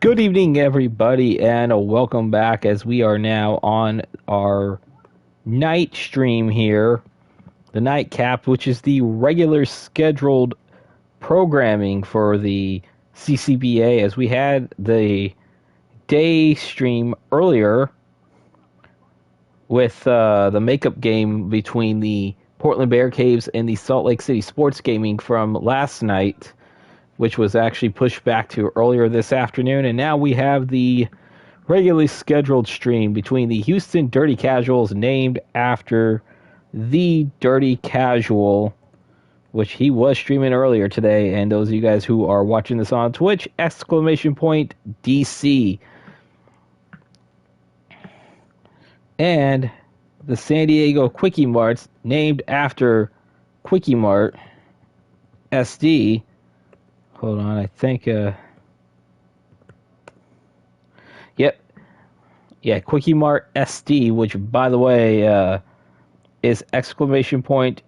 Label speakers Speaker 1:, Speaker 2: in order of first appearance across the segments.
Speaker 1: Good evening, everybody, and welcome back as we are now on our night stream here, the nightcap, which is the regular scheduled programming for the CCBA, as we had the day stream earlier with the makeup game between the Portland Bear Caves and the Salt Lake City Sports Gaming from last night, which was actually pushed back to earlier this afternoon. And now we have the regularly scheduled stream between the Houston Dirty Casuals, named after the Dirty Casual, which he was streaming earlier today. And those of you guys who are watching this on Twitch, !DC. And the San Diego KwikEMarts, named after KwikEMart SD. Hold on, I think, yep. Yeah, KwikEMart SD, which, by the way, is exclamation point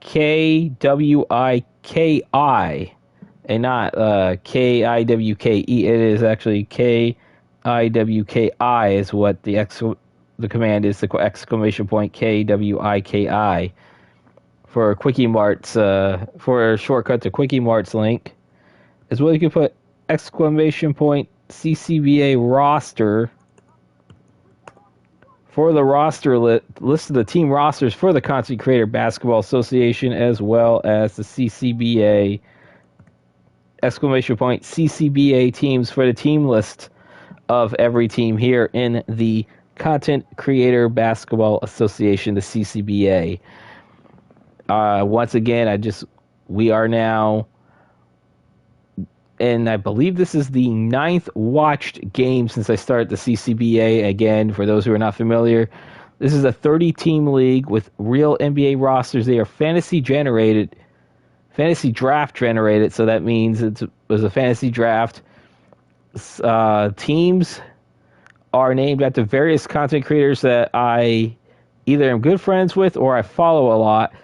Speaker 1: KWIKI, and not KIWKE. It is actually KIWKI is what the command is, the exclamation point KWIKI. For KwikEMarts, for a shortcut to KwikEMarts link, as well, you can put exclamation point CCBA roster for the roster list of the team rosters for the Content Creator Basketball Association, as well as the CCBA exclamation point CCBA teams for the team list of every team here in the Content Creator Basketball Association, the CCBA. Once again, we are now, and I believe this is the 9th watched game since I started the CCBA. Again, for those who are not familiar, this is a 30-team league with real NBA rosters. They are fantasy draft generated, so that means it was a fantasy draft. Teams are named after various content creators that I either am good friends with or I follow a lot,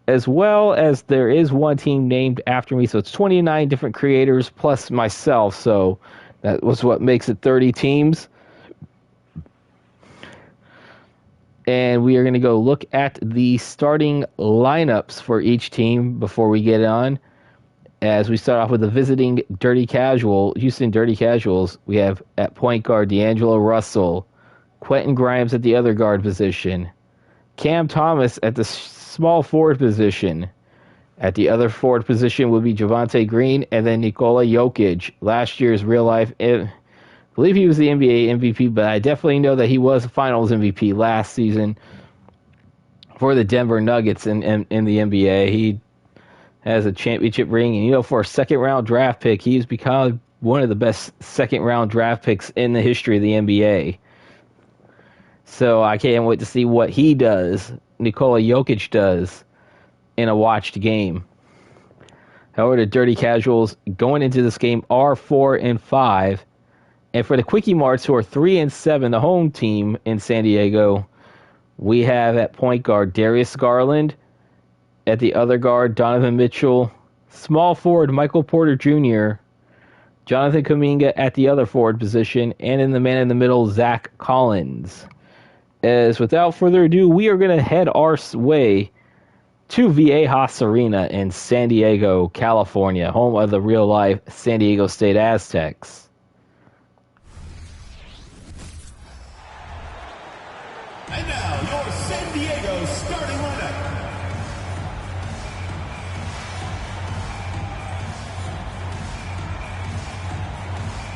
Speaker 1: as well as there is one team named after me. So it's 29 different creators plus myself. So that was what makes it 30 teams. And we are going to go look at the starting lineups for each team before we get on. As we start off with the visiting Dirty Casual, Houston Dirty Casuals, we have at point guard D'Angelo Russell, Quentin Grimes at the other guard position, Cam Thomas at the small forward position. At the other forward position would be Javonte Green, and then Nikola Jokic, last year's real life. I believe he was the NBA MVP, but I definitely know that he was a Finals MVP last season for the Denver Nuggets in the NBA. He has a championship ring, and for a second-round draft pick, he's become one of the best second-round draft picks in the history of the NBA. So I can't wait to see what he does, Nikola Jokic does, in a watched game. However, the Dirty Casuals going into this game are 4-5. And for the KwikEMarts, who are 3-7, the home team in San Diego, we have at point guard Darius Garland, at the other guard Donovan Mitchell, small forward Michael Porter Jr., Jonathan Kuminga at the other forward position, and in the man in the middle, Zach Collins. As without further ado, we are going to head our way to Viejas Arena in San Diego, California, home of the real-life San Diego State Aztecs.
Speaker 2: And now, your San Diego starting lineup.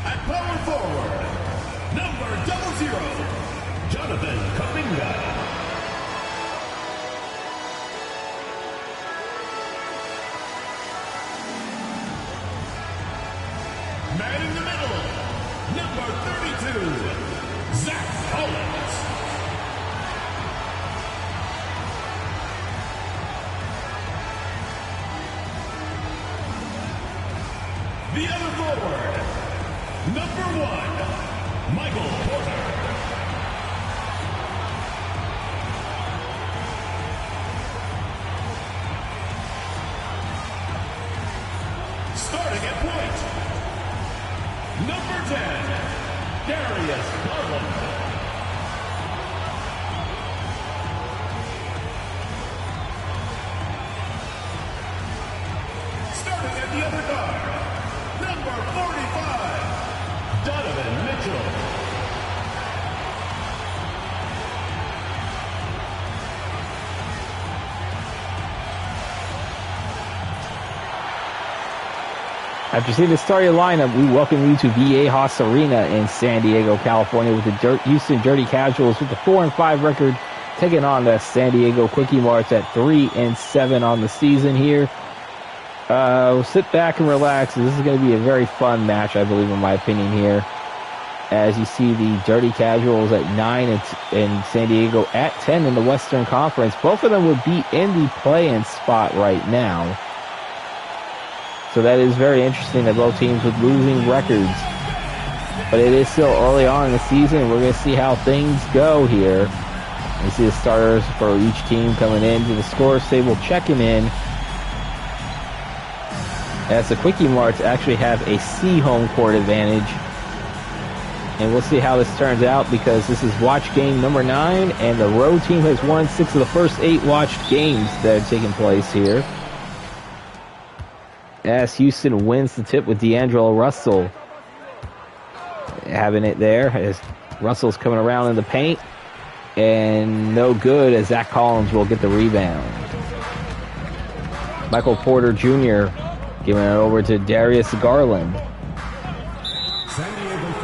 Speaker 2: At power forward, number 00, Jonathan Kuminga. Man in the middle, number 32, Zach Collins. The other forward, number 1, Michael Porter. Starting at point, Number 10, Darius Garland. Starting at the other guard, number 45, Donovan Mitchell.
Speaker 1: After seeing the starting lineup, we welcome you to VOD Arena in San Diego, California, with the Houston Dirty Casuals with a 4-5 record, taking on the San Diego KwikEMarts at 3-7 on the season here. We'll sit back and relax. This is going to be a very fun match, I believe, in my opinion here. As you see the Dirty Casuals at 9 and San Diego at 10 in the Western Conference. Both of them would be in the play-in spot right now. So that is very interesting that both teams with losing records. But it is still early on in the season. We're going to see how things go here. You see the starters for each team coming into the scores table, checking in. As the KwikEMarts actually have a C home court advantage. And we'll see how this turns out because this is watch game number 9. And the road team has won 6 of the first 8 watched games that have taken place here. As Houston wins the tip with D'Angelo Russell having it there as Russell's coming around in the paint and no good as Zach Collins will get the rebound. Michael Porter Jr. giving it over to Darius Garland.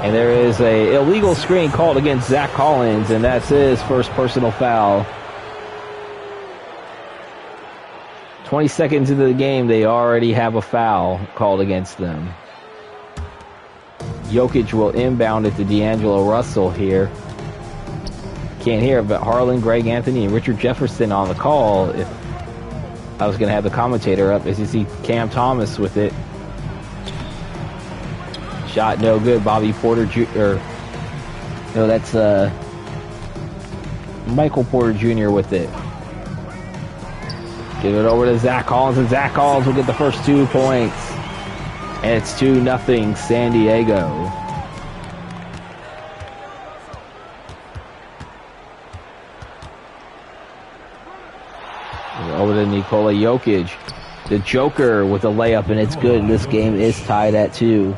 Speaker 1: And there is an illegal screen called against Zach Collins, and that's his first personal foul. 20 seconds into the game, they already have a foul called against them. Jokic will inbound it to D'Angelo Russell here. Can't hear it, but Harlan, Greg Anthony, and Richard Jefferson on the call. If I was going to have the commentator up, as you see Cam Thomas with it. Shot no good. Bobby Porter Jr. No, that's Michael Porter Jr. with it. Give it over to Zach Collins, and Zach Collins will get the first 2 points. And it's 2-0 San Diego. Over to Nikola Jokic. The Joker with a layup, and it's good. This game is tied at 2.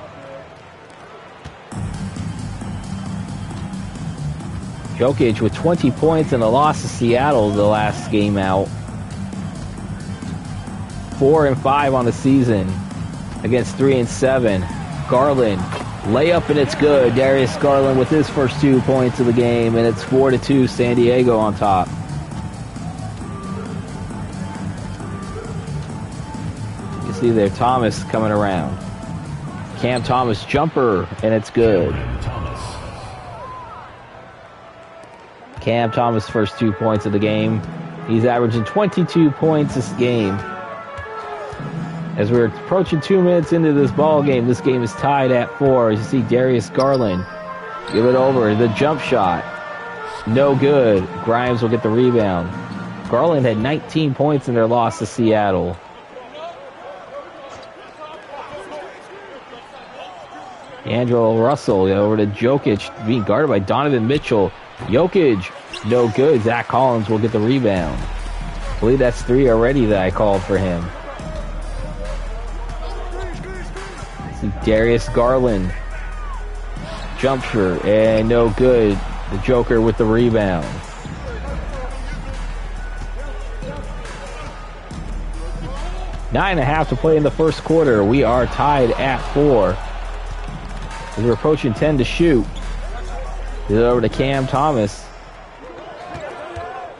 Speaker 1: Jokic with 20 points in the loss to Seattle the last game out. 4-5 on the season against 3-7. Garland, layup, and it's good. Darius Garland with his first 2 points of the game, and it's 4-2 San Diego on top. You see there Thomas coming around. Cam Thomas jumper, and it's good. Cam Thomas first 2 points of the game. He's averaging 22 points this game. As we're approaching 2 minutes into this ball game, this game is tied at 4. As you see Darius Garland give it over. The jump shot, no good. Grimes will get the rebound. Garland had 19 points in their loss to Seattle. D'Angelo Russell over to Jokic, being guarded by Donovan Mitchell. Jokic, no good. Zach Collins will get the rebound. I believe that's 3 already that I called for him. See Darius Garland, jumper, and no good. The Joker with the rebound. Nine and a half to play in the first quarter. We are tied at 4. As we're approaching 10 to shoot. Get it over to Cam Thomas.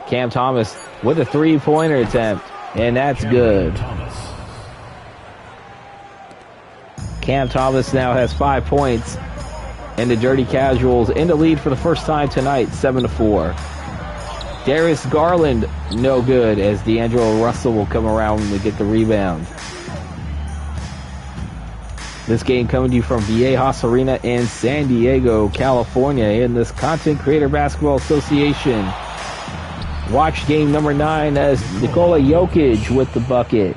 Speaker 1: Cam Thomas with a 3-pointer attempt, and that's good. Cam Thomas now has 5 points, and the Dirty Casuals in the lead for the first time tonight, 7-4. Darius Garland, no good, as D'Angelo Russell will come around to get the rebound. This game coming to you from VOD Arena in San Diego, California, in this Content Creator Basketball Association. Watch game number 9 as Nikola Jokic with the bucket.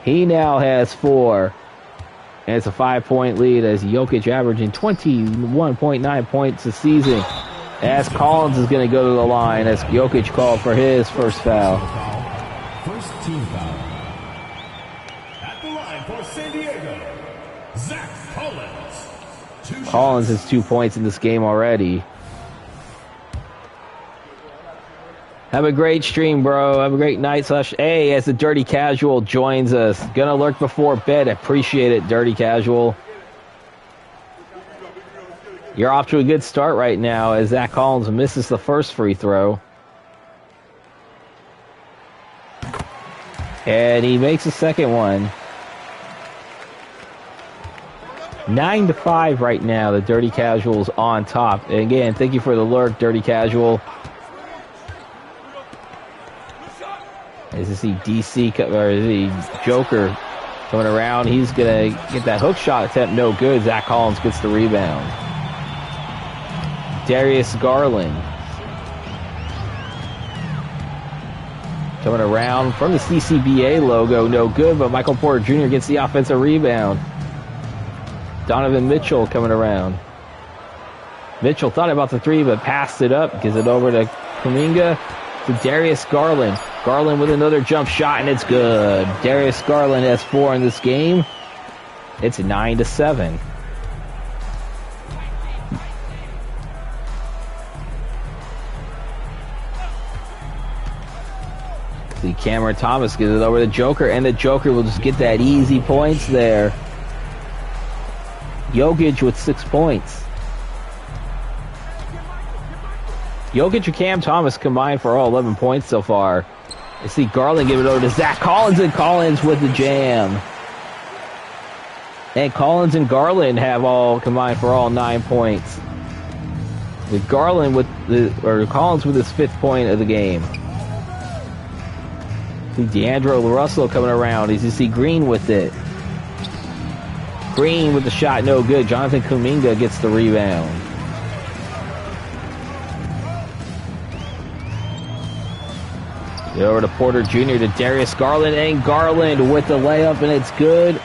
Speaker 1: He now has 4. And it's a 5-point lead as Jokic averaging 21.9 points a season. As Collins is going to go to the line as Jokic called for his first foul.
Speaker 2: First team foul. At the line for San Diego, Zach Collins.
Speaker 1: Collins has 2 points in this game already. Have a great stream, bro. Have a great night. /A as the Dirty Casual joins us. Gonna lurk before bed. Appreciate it, Dirty Casual. You're off to a good start right now as Zach Collins misses the first free throw. And he makes the second one. 9-5 right now. The Dirty Casual's on top. And again, thank you for the lurk, Dirty Casual. As you see DC, or the Joker coming around, he's going to get that hook shot attempt, no good. Zach Collins gets the rebound. Darius Garland coming around from the CCBA logo, no good, but Michael Porter Jr. gets the offensive rebound. Donovan Mitchell coming around. Mitchell thought about the three, but passed it up, gives it over to Kuminga, to Darius Garland. Garland with another jump shot, and it's good. Darius Garland has 4 in this game. It's 9-7. See, Cameron Thomas gives it over to Joker, and the Joker will just get that easy points there. Jokic with 6 points. Jokic and Cam Thomas combined for all 11 points so far. You see Garland give it over to Zach Collins, and Collins with the jam. And Collins and Garland have all combined for all 9 points. With Garland Collins with his 5th point of the game. See D'Angelo Russell coming around. As you see Green with it. Green with the shot, no good. Jonathan Kuminga gets the rebound. Over to Porter Jr. to Darius Garland, and Garland with the layup, and it's good.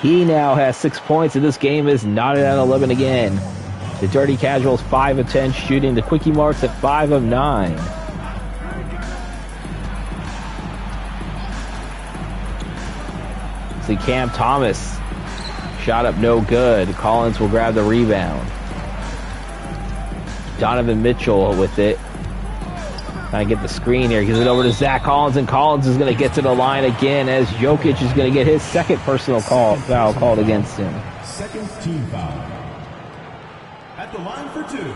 Speaker 1: He now has 6 points, and this game is knotted at 11 again. The Dirty Casuals 5 of 10 shooting. The KwikEMarts at 5 of 9. See Cam Thomas. Shot up no good. Collins will grab the rebound. Donovan Mitchell with it. Trying to get the screen here. Gives it over to Zach Collins, and Collins is going to get to the line again as Jokic is going to get his second personal foul called against him.
Speaker 2: Second team foul. At the line for 2,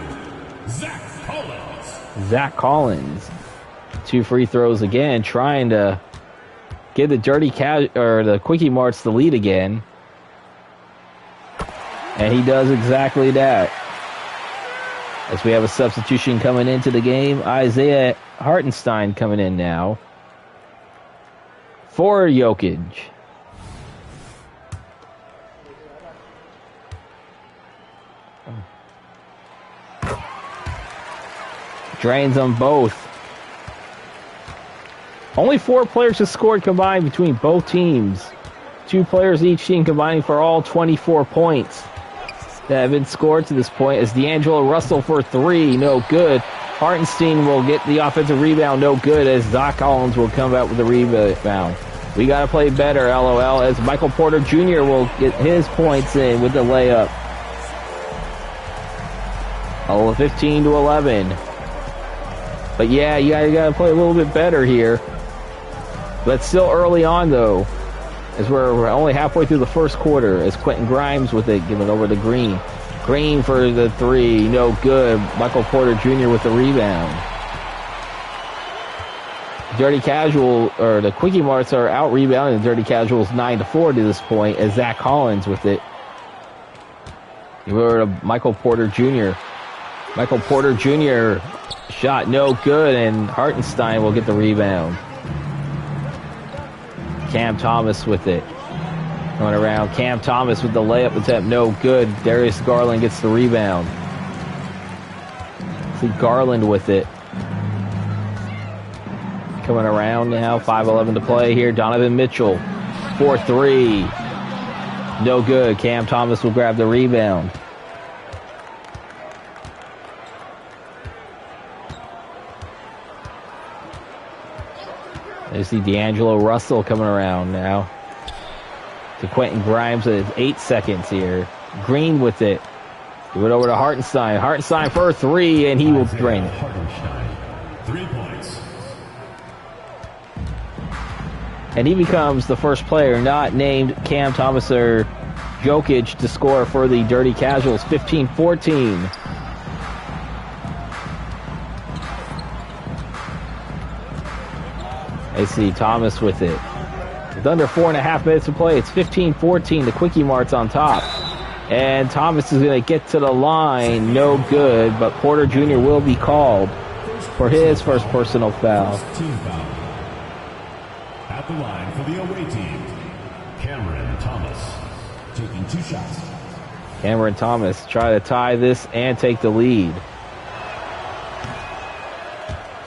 Speaker 2: Zach Collins.
Speaker 1: Zach Collins. 2 free throws again, trying to give the the KwikEMarts the lead again. And he does exactly that. As we have a substitution coming into the game, Isaiah Hartenstein coming in now for Jokic. Drains them both. Only 4 players have scored combined between both teams. 2 players each team combining for all 24 points that have been scored to this point. As D'Angelo Russell for 3, no good. Hartenstein will get the offensive rebound, no good, as Zach Collins will come out with the rebound. We got to play better, LOL, as Michael Porter Jr. will get his points in with the layup. 15-11. But yeah, you got to play a little bit better here. But still early on, though, as we're only halfway through the first quarter, as Quentin Grimes with it, giving over to Green. Green for the 3, no good. Michael Porter Jr. with the rebound. Dirty Casual, or the KwikEMarts are out rebounding the Dirty Casuals 9-4 to this point, as Zach Collins with it. Over to Michael Porter Jr. Michael Porter Jr. shot no good, and Hartenstein will get the rebound. Cam Thomas with it. Going around. Cam Thomas with the layup attempt. No good. Darius Garland gets the rebound. See Garland with it. Coming around now. 5:11 to play here. Donovan Mitchell. 4-3. No good. Cam Thomas will grab the rebound. You see D'Angelo Russell coming around now. To Quentin Grimes with 8 seconds here. Green with it. Give it over to Hartenstein. Hartenstein for a 3, and he will drain it.
Speaker 2: Hartenstein, 3 points.
Speaker 1: And he becomes the first player not named Cam Thomas or Jokic to score for the Dirty Casuals. 15-14. I see Thomas with it. With under 4.5 minutes to play, it's 15-14. The KwikEMarts on top. And Thomas is going to get to the line. No good, but Porter Jr. will be called for his first personal foul.
Speaker 2: First team foul. At the line for the away team, Cameron Thomas taking 2 shots.
Speaker 1: Cameron Thomas try to tie this and take the lead.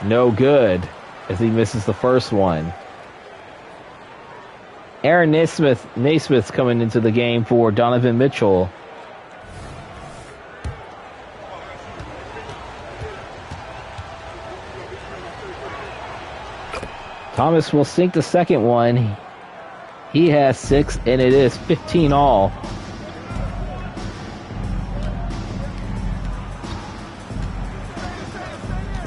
Speaker 1: No good as he misses the first one. Aaron Naismith's coming into the game for Donovan Mitchell. Thomas will sink the second one. He has 6, and it is 15 all.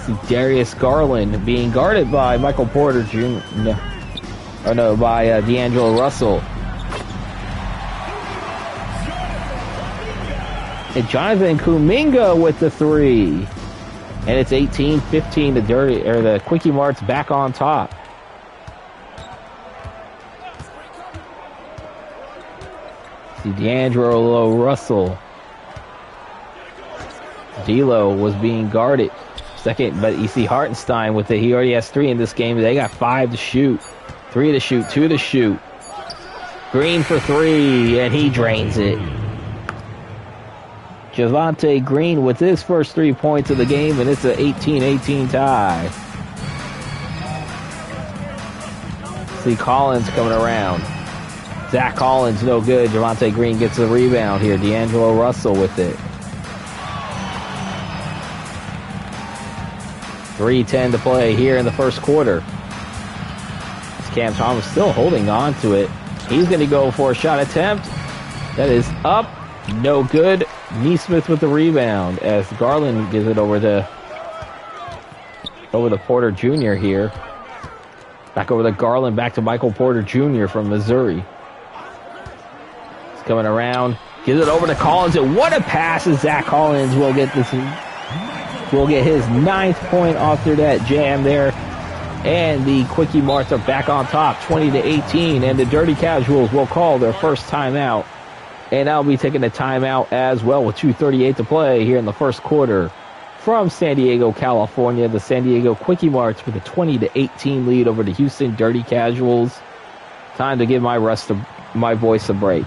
Speaker 1: See Darius Garland being guarded by Michael Porter Jr. By D'Angelo Russell. And Jonathan Kuminga with the 3. And it's 18-15. The KwikEMarts back on top. See D'Angelo Russell. D'Lo was being guarded. Second, but you see Hartenstein with it. He already has 3 in this game. They got 5 to shoot. 3 to shoot, 2 to shoot. Green for 3, and he drains it. Javonte Green with his first 3 points of the game, and it's an 18-18 tie. See Collins coming around. Zach Collins, no good. Javonte Green gets the rebound here. D'Angelo Russell with it. 3:10 to play here in the first quarter. Cam Thomas still holding on to it. He's going to go for a shot attempt. That is up. No good. Naismith with the rebound as Garland gives it over to Porter Jr. here. Back over to Garland. Back to Michael Porter Jr. from Missouri. He's coming around. Gives it over to Collins. And what a pass as Zach Collins will get this. Will get his 9th point off through that jam there. And the KwikEMarts are back on top, 20-18. And the Dirty Casuals will call their first timeout. And I'll be taking a timeout as well with 2:38 to play here in the first quarter. From San Diego, California, the San Diego KwikEMarts with a 20-18 lead over the Houston Dirty Casuals. Time to give my voice a break.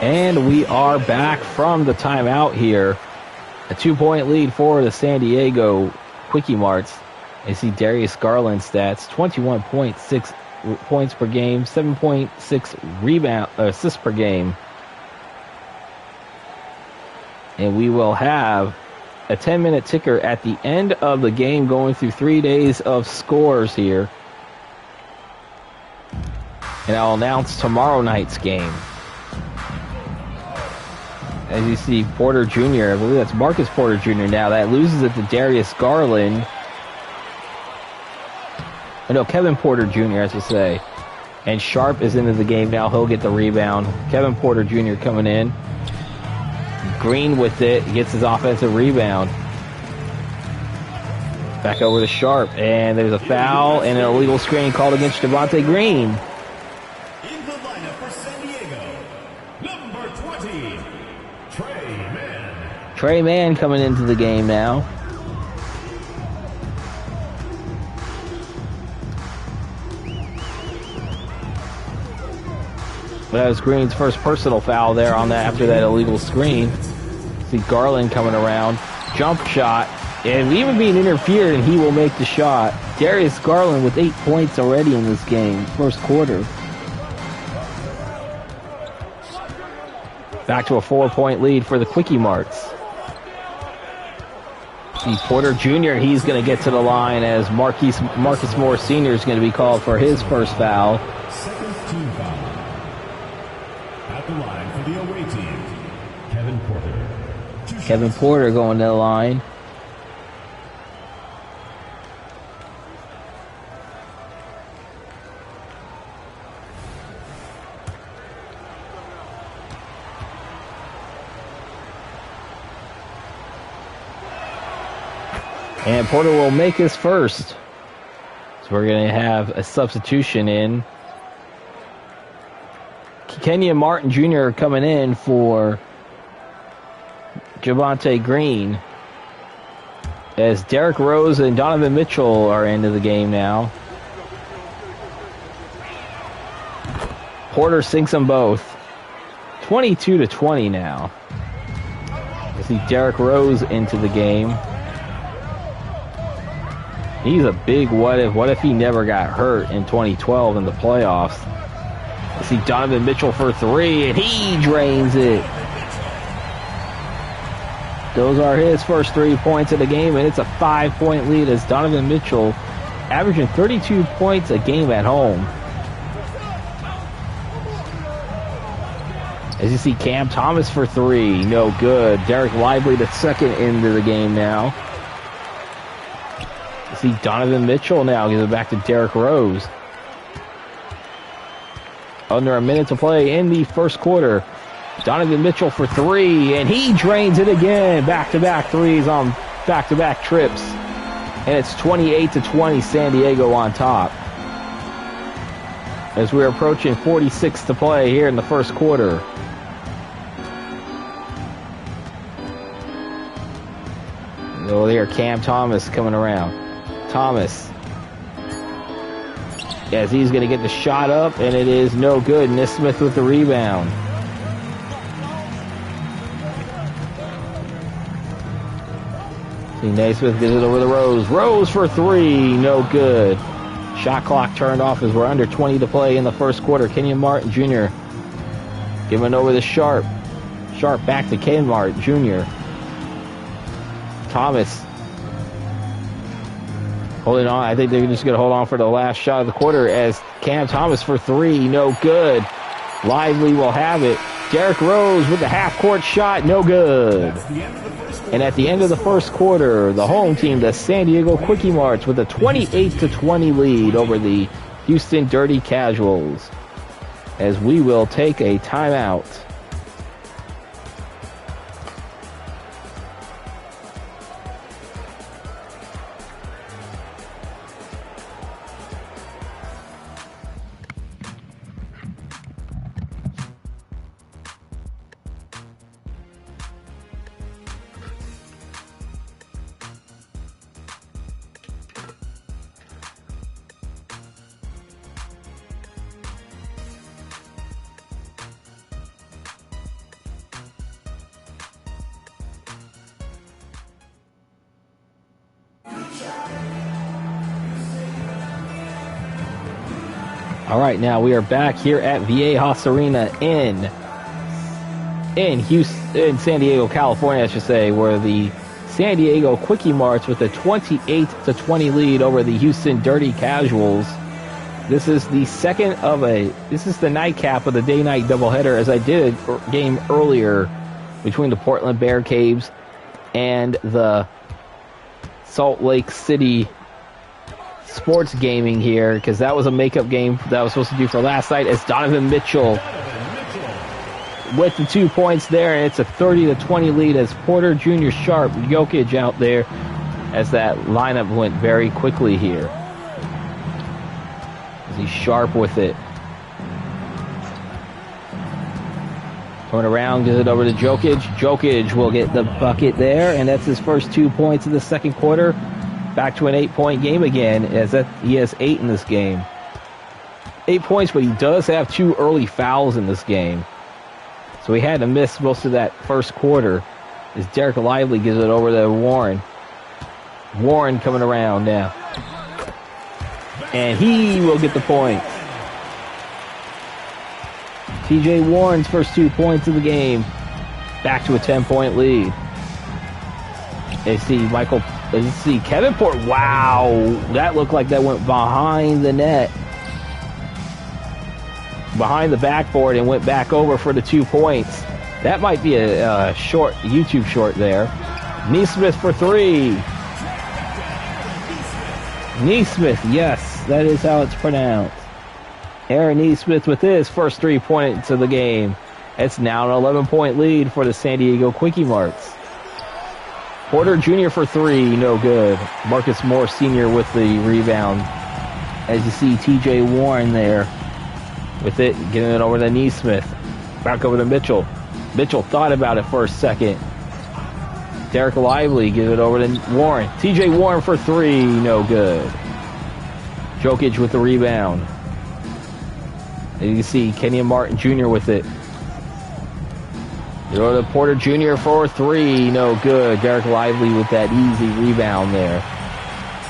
Speaker 1: And we are back from the timeout here. A 2-point lead for the San Diego KwikEMarts. You see Darius Garland stats, 21 points, 6 points per game, 7.6 rebound assists per game. And we will have a 10-minute ticker at the end of the game, going through 3 days of scores here. And I'll announce tomorrow night's game. As you see, Porter Jr., I believe that's Marcus Porter Jr. now, that loses it to Darius Garland. Oh, no, Kevin Porter Jr., I should say. And Sharp is into the game now. He'll get the rebound. Kevin Porter Jr. coming in. Green with it. Gets his offensive rebound. Back over to Sharp. And there's a foul and an illegal screen called against Javonte Green.
Speaker 2: In the lineup for San Diego, number 20, Trey Mann.
Speaker 1: Trey Mann coming into the game now. That was Green's first personal foul there on that after that illegal screen. See Garland coming around. Jump shot. And even being interfered, and he will make the shot. Darius Garland with 8 points already in this game, first quarter. Back to a 4-point lead for the KwikEMarts. See Porter Jr., he's going to get to the line as Marcus Moore Sr. is going to be called for his first foul.
Speaker 2: Second team foul. At the line for the away team, Kevin Porter.
Speaker 1: Kevin Porter going to the line. And Porter will make his first. So we're going to have a substitution in. Kenyon Martin Jr. coming in for Javonte Green. As Derrick Rose and Donovan Mitchell are into the game now. Porter sinks them both. 22-20 now. I see Derrick Rose into the game. He's a big what if. What if he never got hurt in 2012 in the playoffs? I see Donovan Mitchell for three, and he drains it. Those are his first 3 points of the game, and it's a 5-point lead as Donovan Mitchell averaging 32 points a game at home. As you see Cam Thomas for three, no good. Derek Lively the second into the game now. See Donovan Mitchell now gives it back to Derrick Rose. Under a minute to play in the first quarter. Donovan Mitchell for three, and he drains it again. Back-to-back threes on back-to-back trips. And it's 28-20, San Diego on top. As we're approaching 46 to play here in the first quarter. Oh, there, Cam Thomas coming around. Thomas, as he's going to get the shot up, and it is no good. Nesmith with the rebound. See Naismith gives it over to Rose. Rose for three, no good. Shot clock turned off as we're under 20 to play in the first quarter. Kenyon Martin Jr. giving over to Sharp. Sharp back to Kenyon Martin Jr. Thomas holding on. I think they're just going to hold on for the last shot of the quarter as Cam Thomas for three, no good. Lively will have it. Derrick Rose with the half-court shot, no good. And at the end of the first quarter, the home team, the San Diego KwikEMarts, with a 28-20 lead over the Houston Dirty Casuals. As we will take a timeout. All right, now we are back here at Viejas Arena in Houston, in San Diego, California, I should say, where the San Diego KwikEMarts with a 28-20 lead over the Houston Dirty Casuals. This is the this is the nightcap of the day-night doubleheader, as I did a game earlier between the Portland Bearcats and the Salt Lake City Sports Gaming here, because that was a makeup game that I was supposed to do for last night, as Donovan Mitchell with the 2 points there, and it's a 30-20 lead as Porter Jr. Sharp, Jokic out there, as that lineup went very quickly here. As he's Sharp with it. Turn around, gives it over to Jokic. Jokic will get the bucket there, and that's his first 2 points of the second quarter. Back to an 8-point game again, as he has 8 in this game. 8 points, but he does have 2 early fouls in this game. So he had to miss most of that first quarter, as Derek Lively gives it over to Warren. Warren coming around now. And he will get the point. TJ Warren's first 2 points of the game. Back to a 10-point lead. They see Kevin Porter. Wow, that looked like that went behind the net. Behind the backboard and went back over for the 2 points. That might be a short YouTube short there. Neesmith for 3. Neesmith, yes, that is how it's pronounced. Aaron Neesmith with his first 3 points of the game. It's now an 11-point lead for the San Diego KwikEMarts. Porter Jr. for 3, no good. Marcus Moore Sr. with the rebound. As you see, TJ Warren there with it, getting it over to Neesmith. Back over to Mitchell. Mitchell thought about it for a second. Derek Lively gives it over to Warren. TJ Warren for 3, no good. Jokic with the rebound. And you see Kenyon Martin Jr. with it. You go to Porter Jr. for 3, no good. Derek Lively with that easy rebound there.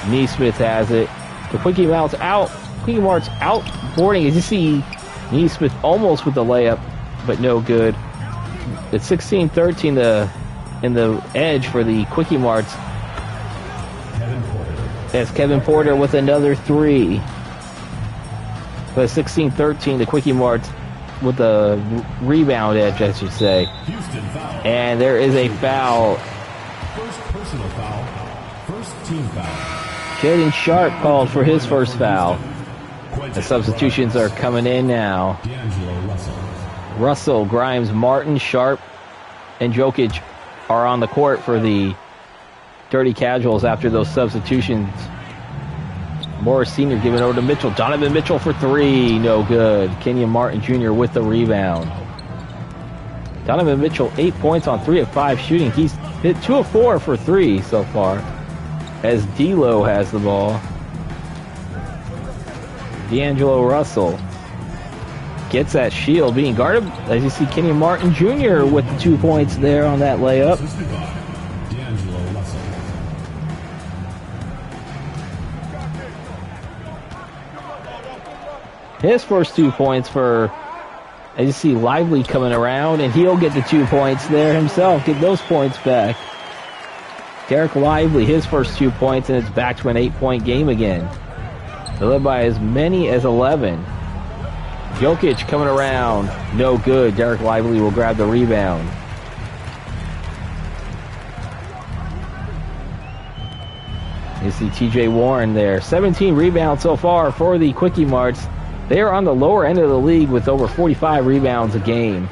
Speaker 1: Neesmith has it. The KwikEMarts outboarding. As you see, Neesmith almost with the layup, but no good. It's 16-13 in the edge for the KwikEMarts. As Kevin Porter with another 3. But 16-13, the KwikEMarts with the rebound edge, I should say. And there is a foul.
Speaker 2: First personal foul. First team foul.
Speaker 1: Jaden Sharp called for his first foul. The substitutions are coming in now. Russell, Grimes, Martin, Sharp, and Jokic are on the court for the Dirty Casuals after those substitutions. Morris Sr. giving over to Mitchell. Donovan Mitchell for 3, no good. Kenyon Martin Jr. with the rebound. Donovan Mitchell, 8 points on 3 of 5 shooting. He's hit 2 of 4 for 3 so far, as D'Lo has the ball. D'Angelo Russell gets that shield, being guarded, as you see Kenyon Martin Jr. with the 2 points there on that layup. His first 2 points for, as you see Lively coming around, and he'll get the 2 points there himself, get those points back. Derek Lively, his first 2 points, and it's back to an 8-point game again. They're led by as many as 11. Jokic coming around, no good. Derek Lively will grab the rebound. You see TJ Warren there. 17 rebounds so far for the KwikEMarts. They are on the lower end of the league with over 45 rebounds a game.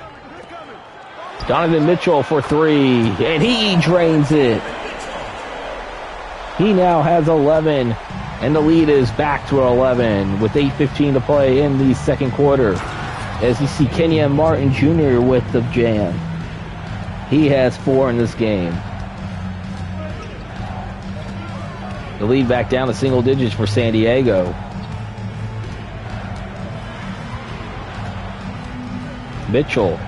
Speaker 1: Donovan Mitchell for 3, and he drains it. He now has 11, and the lead is back to 11 with 8:15 to play in the second quarter. As you see Kenyon Martin Jr. with the jam. He has 4 in this game. The lead back down to single digits for San Diego. Mitchell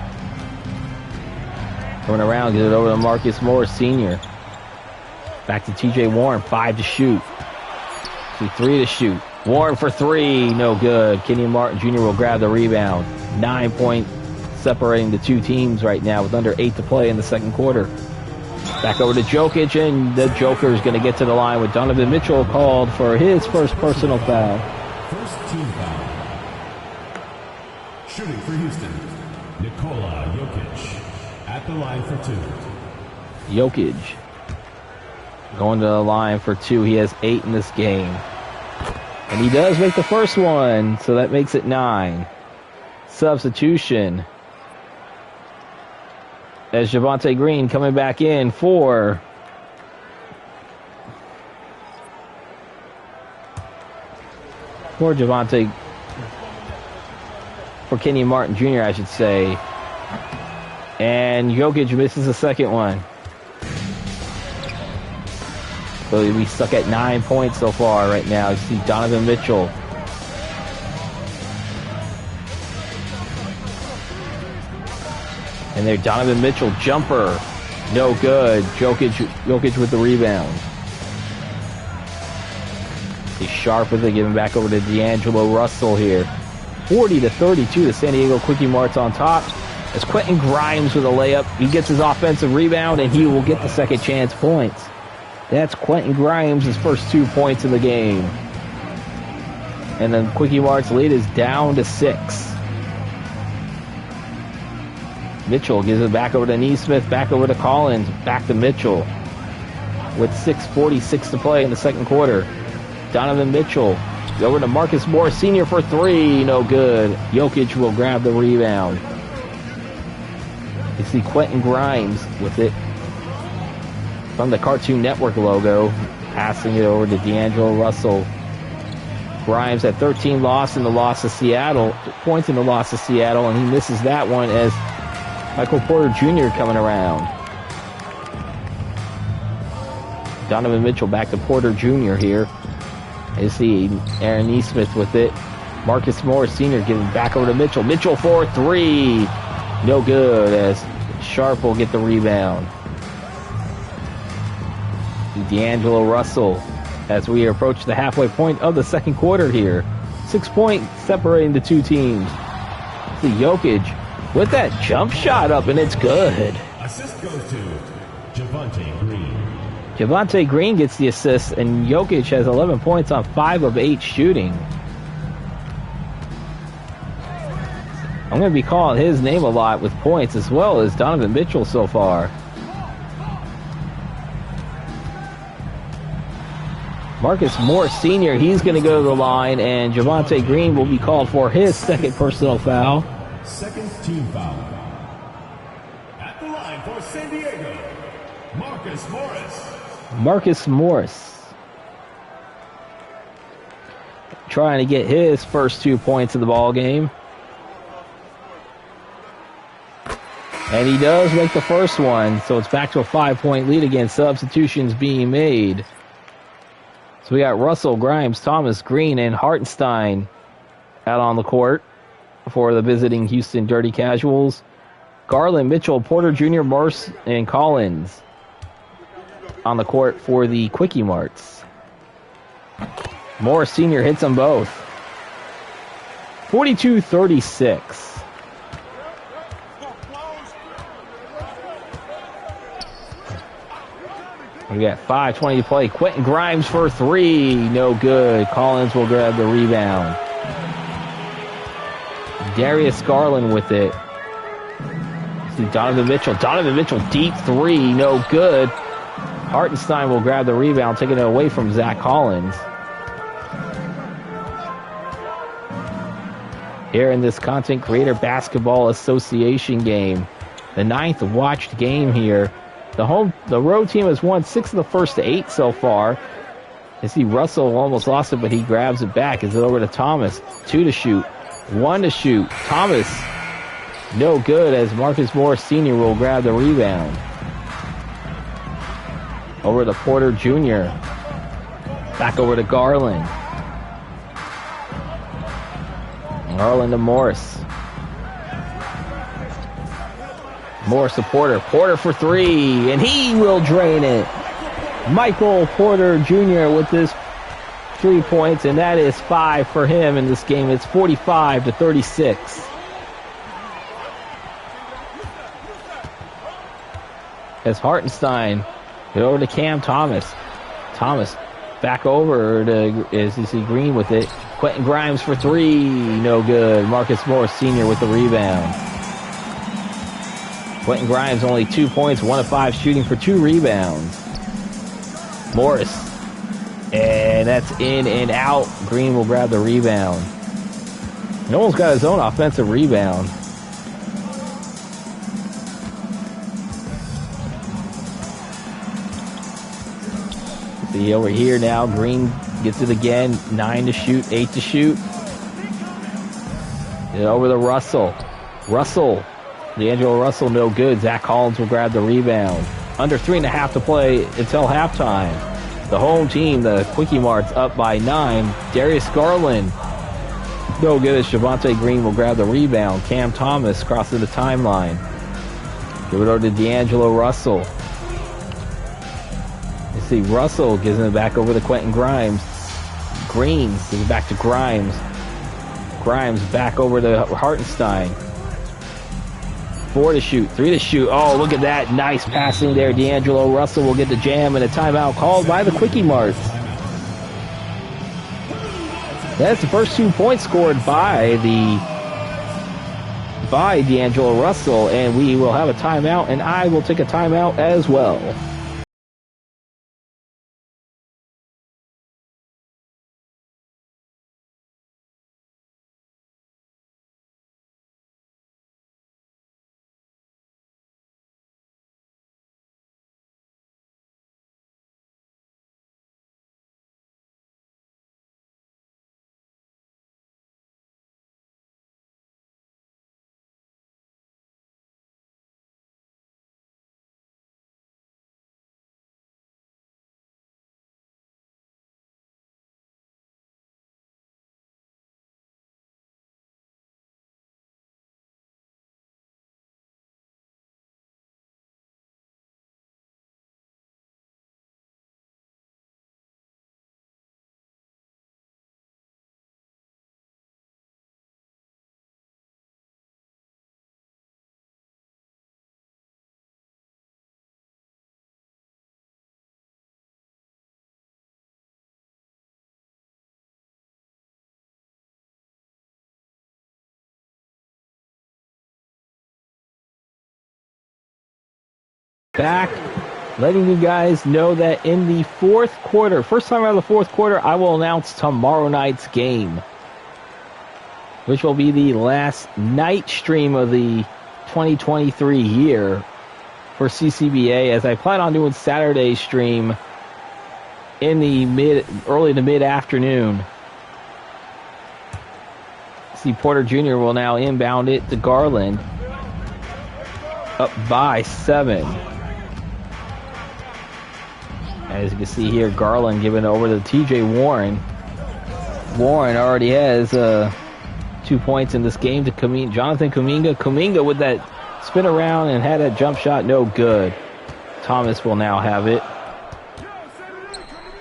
Speaker 1: coming around, get it over to Marcus Morris Sr. Back to TJ Warren, 5 to shoot. 3 to shoot. Warren for three, no good. Kenyon Martin Jr. will grab the rebound. 9 points separating the two teams right now with under 8 to play in the second quarter. Back over to Jokic, and the Joker is going to get to the line with Donovan Mitchell called for his first personal foul.
Speaker 2: First team foul. Shooting for Houston, Nikola Jokic at the line for 2.
Speaker 1: Jokic going to the line for 2. He has 8 in this game. And he does make the first one, so that makes it 9. Substitution. As Javonte Green coming back in for Javonte, for Kenyon Martin Jr., I should say. And Jokic misses the second one. So we stuck at 9 points so far right now. You see Donovan Mitchell. And there, Donovan Mitchell jumper. No good. Jokic with the rebound. He's sharp with it, giving back over to D'Angelo Russell here. 40-32, the San Diego KwikEMarts on top. As Quentin Grimes with a layup. He gets his offensive rebound, and he will get the second chance points. That's Quentin Grimes, his first 2 points in the game. And then KwikEMarts lead is down to 6. Mitchell gives it back over to Neesmith, back over to Collins, back to Mitchell. With 6:46 to play in the second quarter. Donovan Mitchell over to Marcus Morris Sr. for 3, no good. Jokic will grab the rebound. You see Quentin Grimes with it from the Cartoon Network logo, passing it over to D'Angelo Russell. Grimes at 13 points in the loss to Seattle, and he misses that one as Michael Porter Jr. coming around. Donovan Mitchell back to Porter Jr. here. You see Aaron Neesmith with it. Marcus Morris Sr. giving back over to Mitchell. Mitchell for 3. No good as Sharp will get the rebound. D'Angelo Russell as we approach the halfway point of the second quarter here. 6 points separating the two teams. See Jokic with that jump shot up, and it's good.
Speaker 2: Assist goes to Javonte Green.
Speaker 1: Javonte Green gets the assist, and Jokic has 11 points on 5 of 8 shooting. I'm going to be calling his name a lot with points, as well as Donovan Mitchell so far. Marcus Morris Sr., he's going to go to the line, and Javonte Green will be called for his second personal foul.
Speaker 2: Second team foul. At the line for San Diego, Marcus Morris.
Speaker 1: Marcus Morris trying to get his first 2 points of the ball game. And he does make the first one, so it's back to a 5-point lead again. Substitutions being made. So we got Russell, Grimes, Thomas, Green, and Hartenstein out on the court for the visiting Houston Dirty Casuals. Garland, Mitchell, Porter Jr., Morse, and Collins on the court for the KwikEMarts. Morris Sr. hits them both. 42-36. We got 5:20 to play. Quentin Grimes for 3. No good. Collins will grab the rebound. Darius Garland with it. See Donovan Mitchell. Donovan Mitchell deep 3. No good. Hartenstein will grab the rebound, taking it away from Zach Collins. Here in this Content Creator Basketball Association game. The 9th watched game here. The road team has won 6 of the first 8 so far. You see Russell almost lost it, but he grabs it back. Is it over to Thomas? 2 to shoot. 1 to shoot. Thomas, no good as Marcus Morris Sr. will grab the rebound. Over to Porter Jr. Back over to Garland. Garland to Morris. Morris to Porter. Porter for 3, and he will drain it. Michael Porter Jr. with his 3 points, and that is 5 for him in this game. It's 45-36. As Hartenstein get over to Cam Thomas. Thomas back over to, as you see, Green with it. Quentin Grimes for 3, no good. Marcus Morris Sr. with the rebound. Quentin Grimes only 2 points, 1 of 5 shooting for 2 rebounds. Morris, and that's in and out. Green will grab the rebound. He almost got his own offensive rebound. See over here now, Green gets it again. 9 to shoot, 8 to shoot. And over to Russell. D'Angelo Russell, no good. Zach Collins will grab the rebound. Under 3.5 to play until halftime. The home team, the KwikEMarts, up by 9. Darius Garland, no good. Shavonte Green will grab the rebound. Cam Thomas crosses the timeline. Give it over to D'Angelo Russell. You see Russell gives it back over to Quentin Grimes. Green gives it back to Grimes. Grimes back over to Hartenstein. 4 to shoot, 3 to shoot. Oh, look at that. Nice passing there. D'Angelo Russell will get the jam, and a timeout called by the KwikEMarts. That's the first 2 points scored by D'Angelo Russell, and we will have a timeout, and I will take a timeout as well. Back, letting you guys know that in the fourth quarter, first time out of the fourth quarter, I will announce tomorrow night's game, which will be the last night stream of the 2023 year for CCBA, as I plan on doing Saturday's stream in the early to mid-afternoon. See, Porter Jr. will now inbound it to Garland. Up by 7. As you can see here, Garland giving it over to TJ Warren. Warren already has 2 points in this game to Jonathan Kuminga. Kuminga with that spin around and had that jump shot, no good. Thomas will now have it.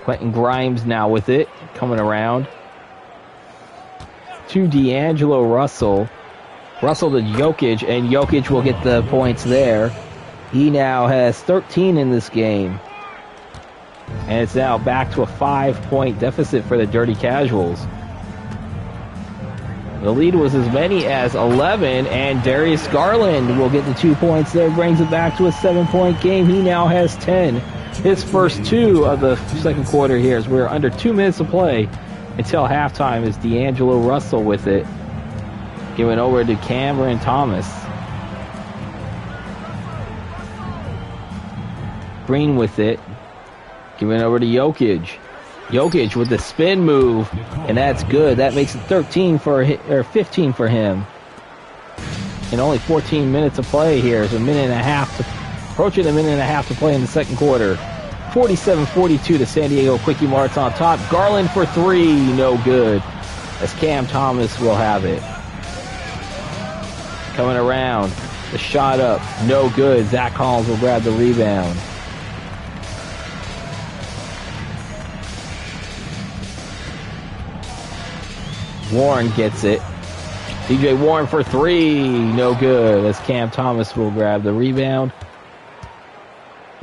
Speaker 1: Quentin Grimes now with it, coming around. To D'Angelo Russell. Russell to Jokic, and Jokic will get the points there. He now has 13 in this game. And it's now back to a 5-point deficit for the Dirty Casuals. The lead was as many as 11, and Darius Garland will get the 2 points there, brings it back to a 7-point game. He now has 10. His first 2 of the second quarter here, as we're under 2 minutes to play until halftime, is D'Angelo Russell with it. Giving over to Cameron Thomas. Green with it. Giving over to Jokic. Jokic with the spin move, and that's good. That makes it 15 for him. And only 14 minutes to play here. It's approaching a minute and a half to play in the second quarter. 47-42 to San Diego KwikEMarts on top. Garland for 3, no good. As Cam Thomas will have it. Coming around, the shot up, no good. Zach Collins will grab the rebound. Warren gets it. DJ Warren for three. No good, as Cam Thomas will grab the rebound.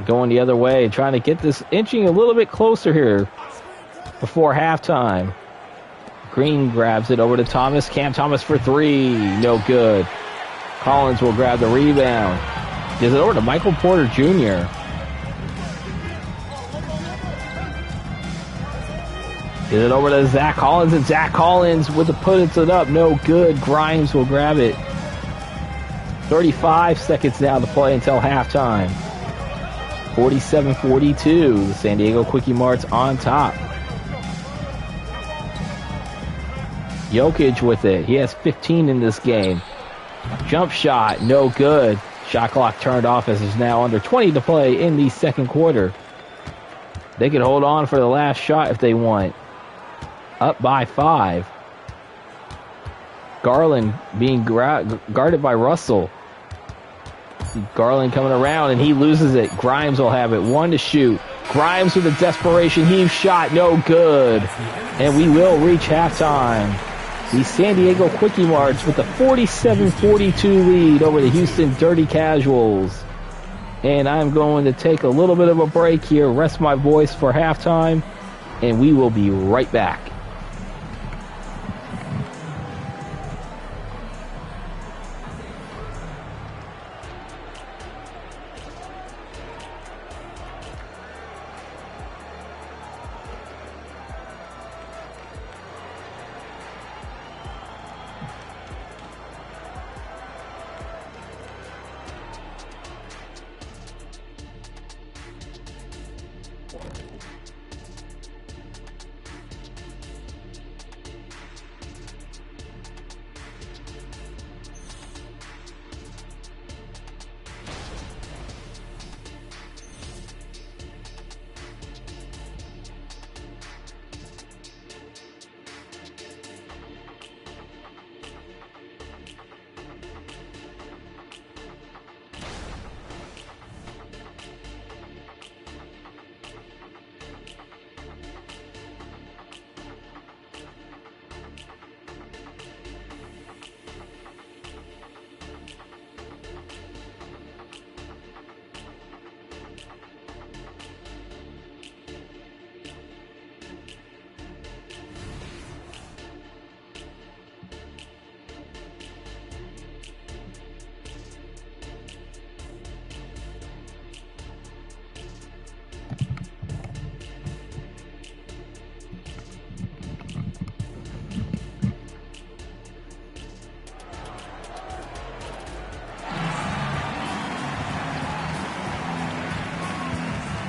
Speaker 1: Going the other way, trying to get this inching a little bit closer here before halftime. Green grabs it over to Thomas. Cam Thomas for three. No good. Collins will grab the rebound. Gives it over to Michael Porter Jr. Gives it over to Zach Collins, and Zach Collins with the puts it up. No good. Grimes will grab it. 35 seconds now to play until halftime. 47-42. The San Diego KwikEMarts on top. Jokic with it. He has 15 in this game. Jump shot, no good. Shot clock turned off as it's now under 20 to play in the second quarter. They can hold on for the last shot if they want. Up by 5. Garland being guarded by Russell. Garland coming around, and he loses it. Grimes will have it. 1 to shoot. Grimes with a desperation heave shot. No good. And we will reach halftime. The San Diego KwikEMarts with a 47-42 lead over the Houston Dirty Casuals. And I'm going to take a little bit of a break here, rest my voice for halftime, and we will be right back.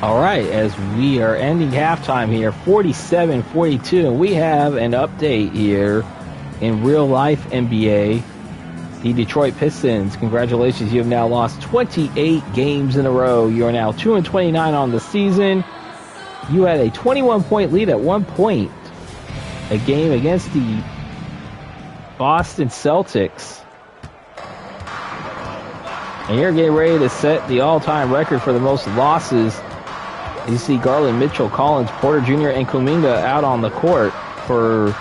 Speaker 1: All right, as we are ending halftime here, 47-42, and we have an update here in real life NBA. The Detroit Pistons, congratulations, you have now lost 28 games in a row. You are now 2-29 on the season. You had a 21-point lead at one point, a game against the Boston Celtics. And you're getting ready to set the all-time record for the most losses. You see Garland, Mitchell, Collins, Porter Jr., and Kuminga out on the court for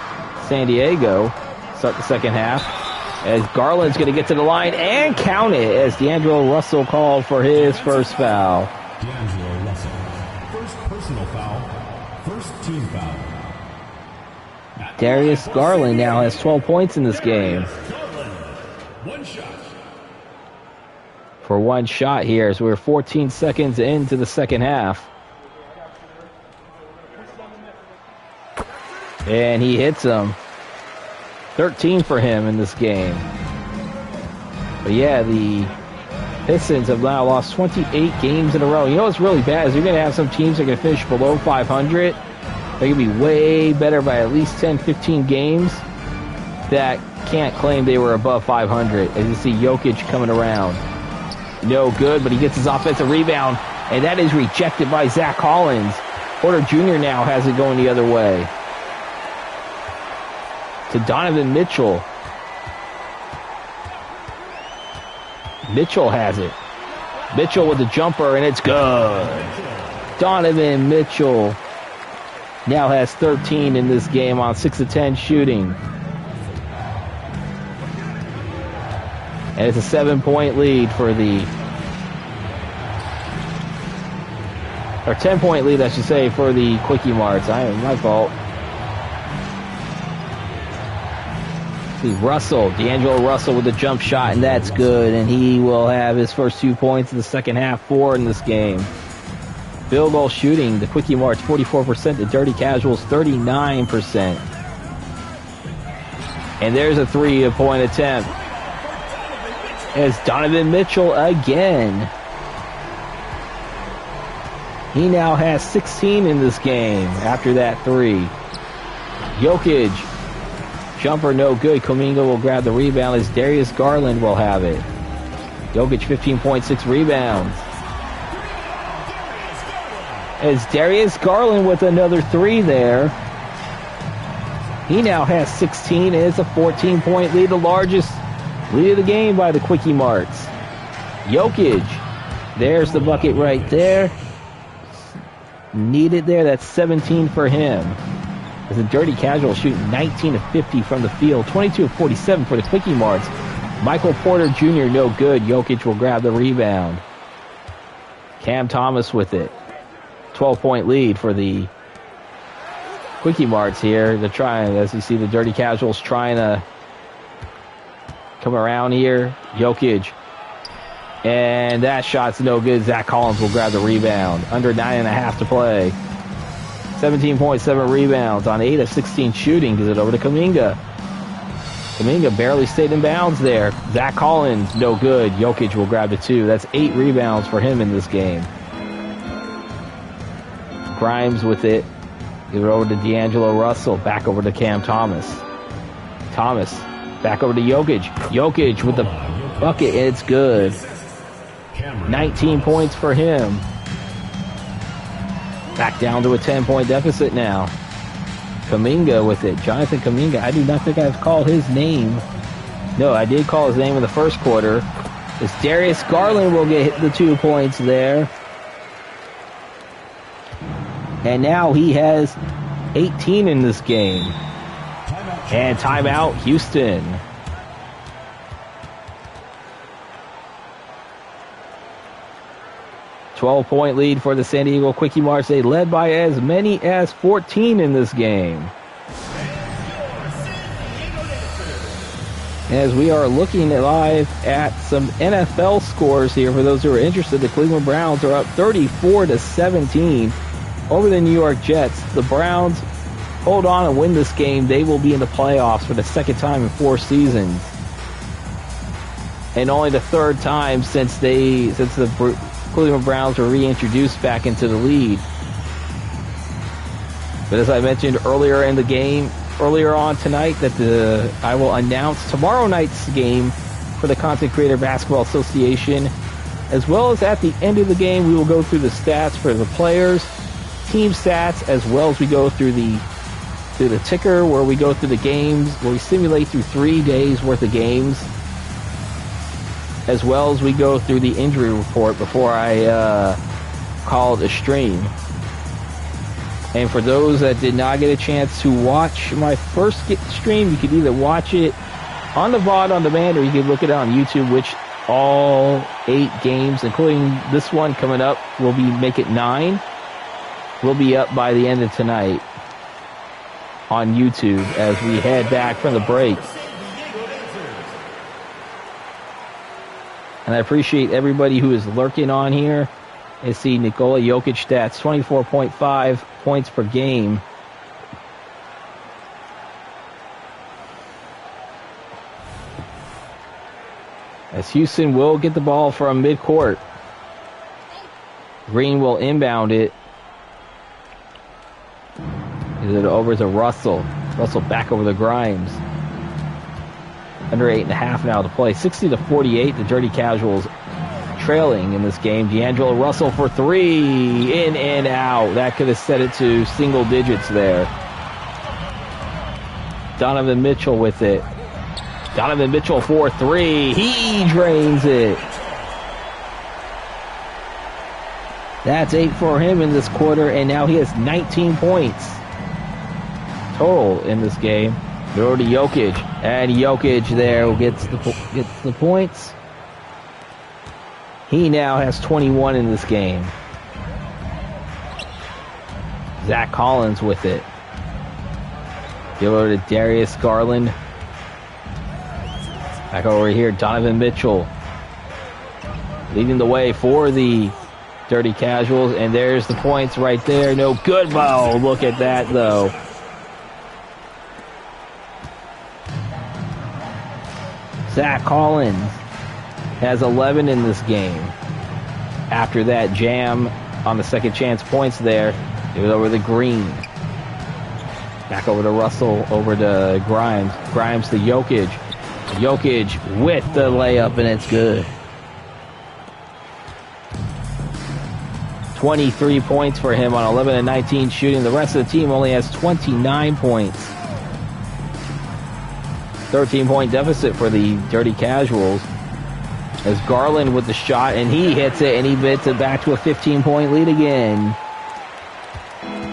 Speaker 1: San Diego. Start the second half. As Garland's going to get to the line and count it as D'Angelo Russell called for his first foul.
Speaker 2: D'Angelo Russell, first personal foul, first team foul.
Speaker 1: Darius Garland now has 12 points in this game.
Speaker 2: One shot.
Speaker 1: For one shot here as we're 14 seconds into the second half. And he hits him. 13 for him in this game. But yeah, the Pistons have now lost 28 games in a row. You know what's really bad is you're going to have some teams that are going to finish below 500. They're going to be way better by at least 10, 15 games that can't claim they were above 500. As you see Jokic coming around. No good, but he gets his offensive rebound, and that is rejected by Zach Collins. Porter Jr. now has it going the other way. To Donovan Mitchell. Mitchell has it. Mitchell with the jumper, and it's good. Donovan Mitchell now has 13 in this game on 6 of 10 shooting. And it's a 7-point lead for the... Or 10-point lead, I should say, for the KwikEMarts. My fault. See, D'Angelo Russell with a jump shot, and that's good. And he will have his first 2 points in the second half, 4 in this game. Field goal shooting, the KwikEMarts 44%, the Dirty Casuals 39%. And there's a 3-point attempt. As Donovan Mitchell again. He now has 16 in this game after that 3. Jokic. Jumper no good. Kuminga will grab the rebound as Darius Garland will have it. Jokic 15.6 rebounds. As Darius Garland with another 3 there. He now has 16 and it's a 14-point lead, the largest lead of the game by the KwikEMarts. Jokic. There's the bucket right there. Needed there. That's 17 for him. As the Dirty Casual shooting 19 of 50 from the field, 22 of 47 for the KwikEMarts. Michael Porter Jr. no good. Jokic will grab the rebound. Cam Thomas with it. 12-point lead for the KwikEMarts here. They're trying, as you see, the Dirty Casuals trying to come around here. Jokic. And that shot's no good. Zach Collins will grab the rebound. Under 9.5 to play. 17.7 rebounds on 8 of 16 shooting. Gives it over to Kuminga. Kuminga barely stayed in bounds there. Zach Collins, no good. Jokic will grab the 2. That's 8 rebounds for him in this game. Grimes with it. Give it over to D'Angelo Russell. Back over to Cam Thomas. Thomas. Back over to Jokic. Jokic with the bucket. It's good. 19 points for him. Back down to a 10-point deficit now. Kuminga with it. Jonathan Kuminga. I do not think I've called his name. No, I did call his name in the first quarter. As Darius Garland will get the 2 points there. And now he has 18 in this game. And timeout, Houston. $12-point lead for the San Diego KwikEMarts. They led by as many as 14 in this game. As we are looking live at some NFL scores here for those who are interested, the Cleveland Browns are up 34-17 over the New York Jets. The Browns hold on and win this game. They will be in the playoffs for the second time in 4 seasons. And only the third time since the Cleveland Browns were reintroduced back into the lead. But as I mentioned earlier in the game, earlier on tonight, that I will announce tomorrow night's game for the Content Creator Basketball Association, as well as at the end of the game, we will go through the stats for the players, team stats, as well as we go through the ticker, where we go through the games, where we simulate through 3 days worth of games, as well as we go through the injury report before I call it a stream. And for those that did not get a chance to watch my first stream, you could either watch it on the VOD on demand, or you could look it on YouTube, which all 8 games, including this one coming up, will make it 9. Will be up by the end of tonight on YouTube as we head back from the break. And I appreciate everybody who is lurking on here. I see Nikola Jokic stats, 24.5 points per game. As Houston will get the ball from midcourt. Green will inbound it. Is it over to Russell? Russell back over to Grimes. Under 8.5 now to play. 60-48, the Dirty Casuals trailing in this game. D'Angelo Russell for 3. In and out. That could have set it to single digits there. Donovan Mitchell with it. Donovan Mitchell for 3. He drains it. That's 8 for him in this quarter, and now he has 19 points total in this game. Go to Jokic, and Jokic there gets the points. He now has 21 in this game. Zach Collins with it. Give over to Darius Garland. Back over here, Donovan Mitchell leading the way for the Dirty Casuals, and there's the points right there. No good. Oh, look at that, though. Zach Collins has 11 in this game. After that jam on the second chance points there, it was over to Green. Back over to Russell, over to Grimes. Grimes to Jokic. Jokic with the layup, and it's good. 23 points for him on 11 and 19 shooting. The rest of the team only has 29 points. 13-point deficit for the Dirty Casuals. As Garland with the shot, and he hits it, and he bits it back to a 15-point lead again.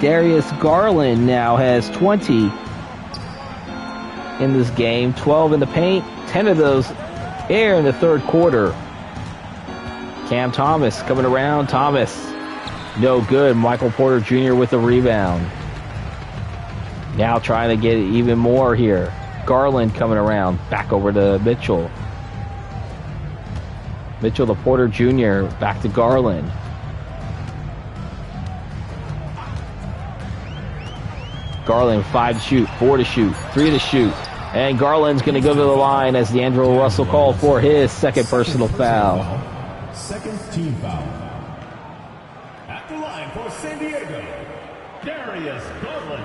Speaker 1: Darius Garland now has 20 in this game, 12 in the paint, 10 of those air in the third quarter. Cam Thomas coming around. Thomas, no good. Michael Porter Jr. with the rebound. Now trying to get even more here. Garland coming around. Back over to Mitchell. Mitchell to Porter Jr. Back to Garland. Garland 5 to shoot, 4 to shoot, 3 to shoot. And Garland's going to go to the line as D'Angelo Russell called for his second personal foul.
Speaker 2: Second team foul. At the line for San Diego, Darius Garland.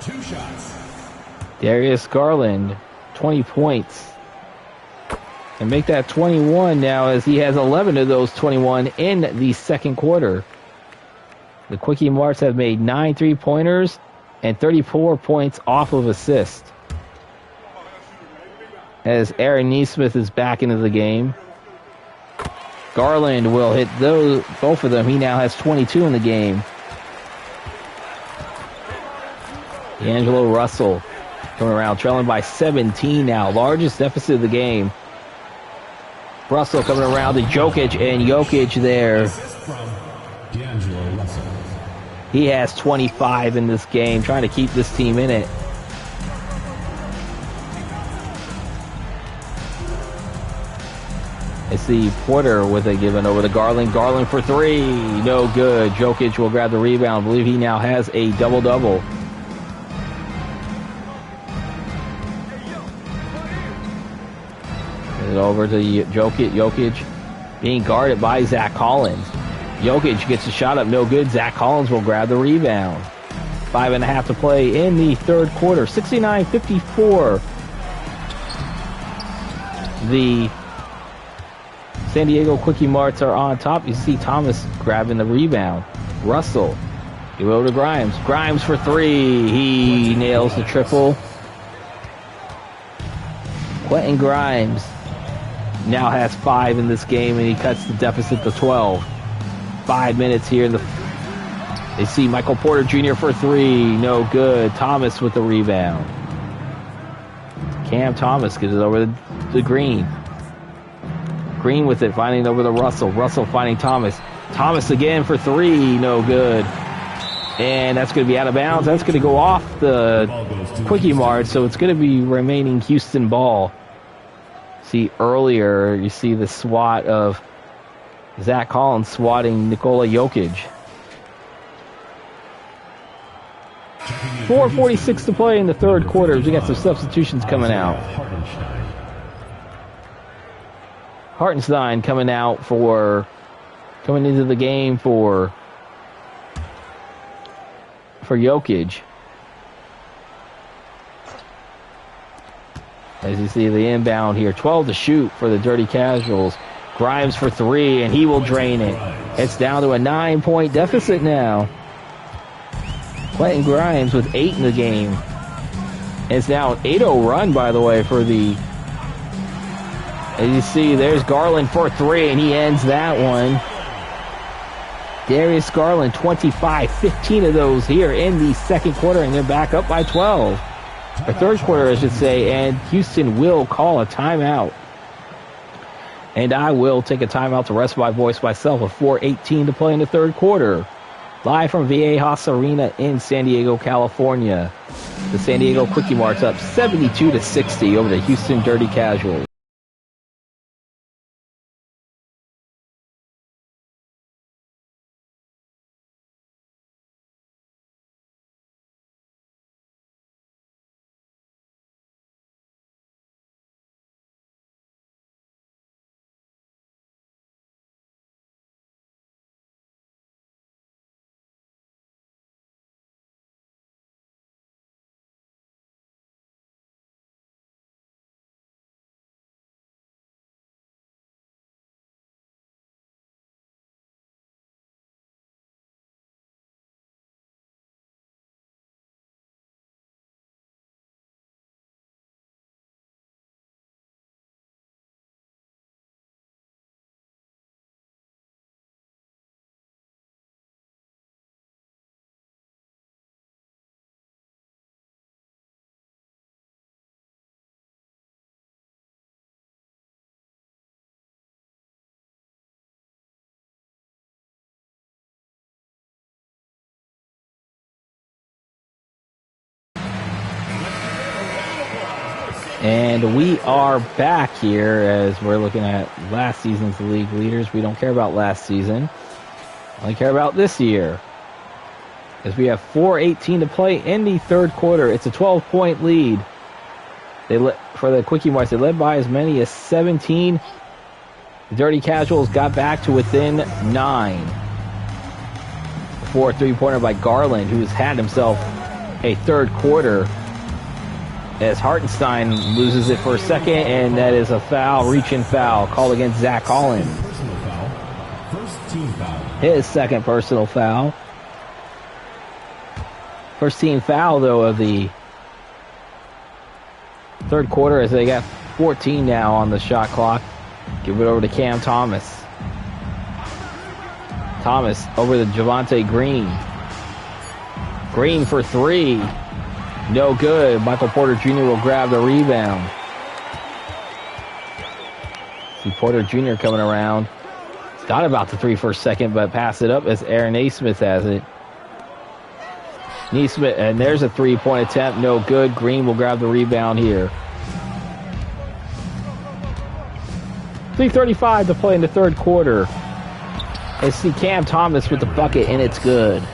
Speaker 2: 2 shots.
Speaker 1: Darius Garland, 20 points. And make that 21 now, as he has 11 of those 21 in the second quarter. The KwikEMarts have made 9 3-pointers and 34 points off of assist. As Aaron Nesmith is back into the game. Garland will hit both of them. He now has 22 in the game. D'Angelo Russell coming around, trailing by 17 now. Largest deficit of the game. Russell coming around to Jokic, and Jokic there. He has 25 in this game, trying to keep this team in it. I see Porter with it given over to Garland. Garland for 3. No good. Jokic will grab the rebound. I believe he now has a double-double. Over to Jokic. Jokic being guarded by Zach Collins. Jokic gets a shot up, no good. Zach Collins will grab the rebound. 5.5 to play in the third quarter. 69-54. The San Diego KwikEMarts are on top. You see Thomas grabbing the rebound. Russell. You go to Grimes. Grimes for 3. He nails the triple. Quentin Grimes now has 5 in this game, and he cuts the deficit to 12. 5 minutes here. They see Michael Porter Jr. for 3. No good. Thomas with the rebound. Cam Thomas gets it over to Green. Green with it, finding over to Russell. Russell finding Thomas. Thomas again for 3. No good. And that's going to be out of bounds. That's going to go off the KwikEMarts, so it's going to be remaining Houston ball. See earlier, you see the swat of Zach Collins swatting Nikola Jokic. 4:46 to play in the third quarter. We got some substitutions coming out. Hartenstein coming into the game for Jokic. As you see the inbound here, 12 to shoot for the Dirty Casuals. Grimes for 3, and he will drain it. It's down to a 9-point deficit now. Quentin Grimes with 8 in the game. It's now an 8-0 run, by the way, for the... As you see, there's Garland for 3, and he ends that one. Darius Garland, 25, 15 of those here in the second quarter, and they're back up by 12. or third quarter, I should say, and Houston will call a timeout. And I will take a timeout to rest my voice myself with 4:18 to play in the third quarter. Live from Viejas Arena in San Diego, California. The San Diego KwikEMarts up 72-60 over the Houston Dirty Casuals. And we are back here as we're looking at last season's league leaders. We don't care about last season. Only care about this year. As we have 4:18 to play in the third quarter. It's a 12-point lead. For the KwikEMarts, they led by as many as 17. The Dirty Casuals got back to within 9. Before a three-pointer by Garland, who's had himself a third quarter. As Hartenstein loses it for a second, and that is a foul, reach-in foul, called against Zach Collins.
Speaker 2: Personal foul. First team foul.
Speaker 1: His second personal foul. First team foul, though, of the third quarter, as they got 14 now on the shot clock. Give it over to Cam Thomas. Thomas over to Javonte Green. Green for three. No good. Michael Porter Jr. will grab the rebound. See Porter Jr. coming around. Thought about the three for a second, but pass it up as Aaron Naismith has it. Naismith, and there's a three-point attempt. No good. Green will grab the rebound here. 3:35 to play in the third quarter. And see Cam Thomas with the bucket, and it's good.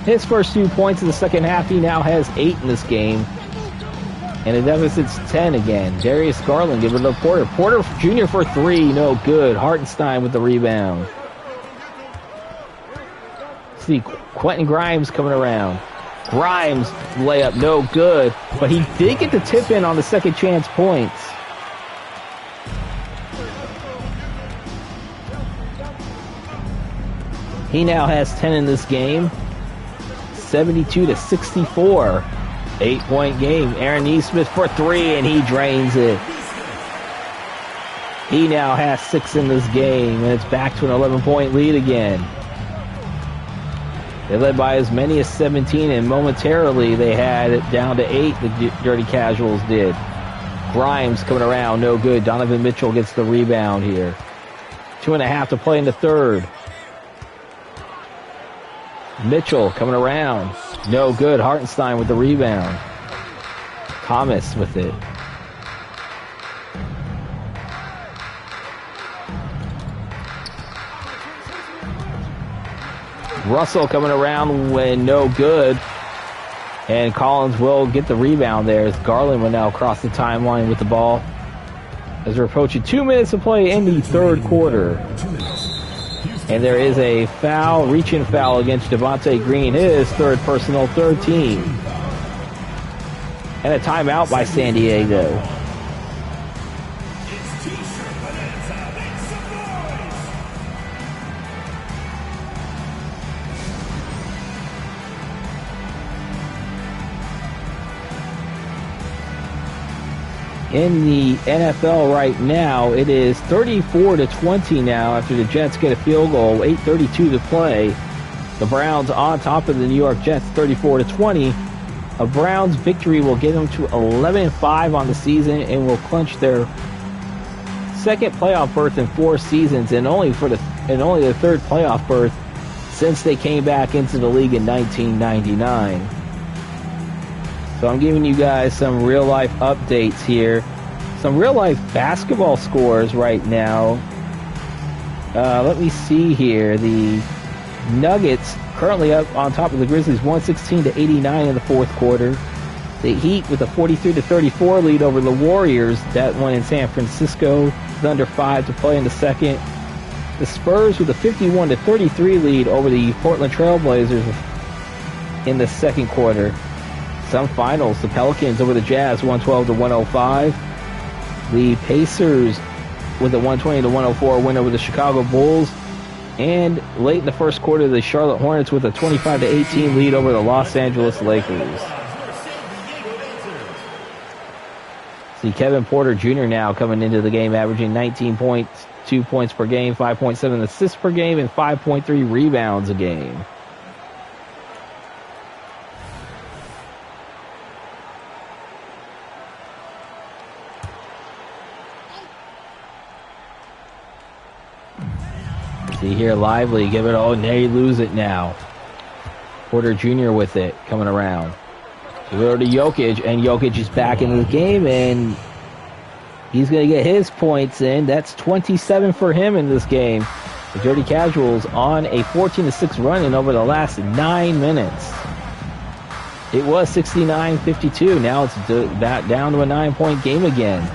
Speaker 1: His first 2 points in the second half, he now has 8 in this game. And the deficit's 10 again. Darius Garland giving it to Porter. Porter Jr. for three, no good. Hartenstein with the rebound. See Quentin Grimes coming around. Grimes layup, no good. But he did get the tip in on the second chance points. He now has 10 in this game. 72-64. 8-point game. Aaron Naismith for three, and he drains it. He now has 6 in this game, and it's back to an 11-point lead again. They led by as many as 17, and momentarily they had it down to 8, the Dirty Casuals did. Grimes coming around, no good. Donovan Mitchell gets the rebound here. 2.5 to play in the third. Mitchell coming around. No good. Hartenstein with the rebound. Thomas with it. Russell coming around when no good. And Collins will get the rebound there as Garland will now cross the timeline with the ball. As we're approaching 2 minutes to play in the third quarter. And there is a foul, reach-in foul against Javonte Green, his third personal, third team. And a timeout by San Diego. In the NFL right now, it is 34-20 now after the Jets get a field goal, 8:32 to play. The Browns on top of the New York Jets, 34-20. A Browns victory will get them to 11-5 on the season and will clinch their second playoff berth in 4 seasons, and only their third playoff berth since they came back into the league in 1999. So I'm giving you guys some real life updates here, some real life basketball scores right now. Let me see here. The Nuggets currently up on top of the Grizzlies, 116-89 in the fourth quarter. The Heat with a 43-34 lead over the Warriors. That one in San Francisco with under 5 to play in the second. The Spurs with a 51-33 lead over the Portland Trailblazers in the second quarter. Some finals, the Pelicans over the Jazz, 112-105. The Pacers with a 120-104 win over the Chicago Bulls. And late in the first quarter, the Charlotte Hornets with a 25-18 lead over the Los Angeles Lakers. See Kevin Porter Jr. now coming into the game, averaging 19 points, 2 points per game, 5.7 assists per game, and 5.3 rebounds a game. See here, Lively, give it, oh, they lose it now. Porter Jr. with it, coming around. We go to Jokic, and Jokic is back into the game, and he's going to get his points in. That's 27 for him in this game. The Dirty Casuals on a 14-6 run in over the last 9 minutes. It was 69-52. Now it's back down to a 9-point game again.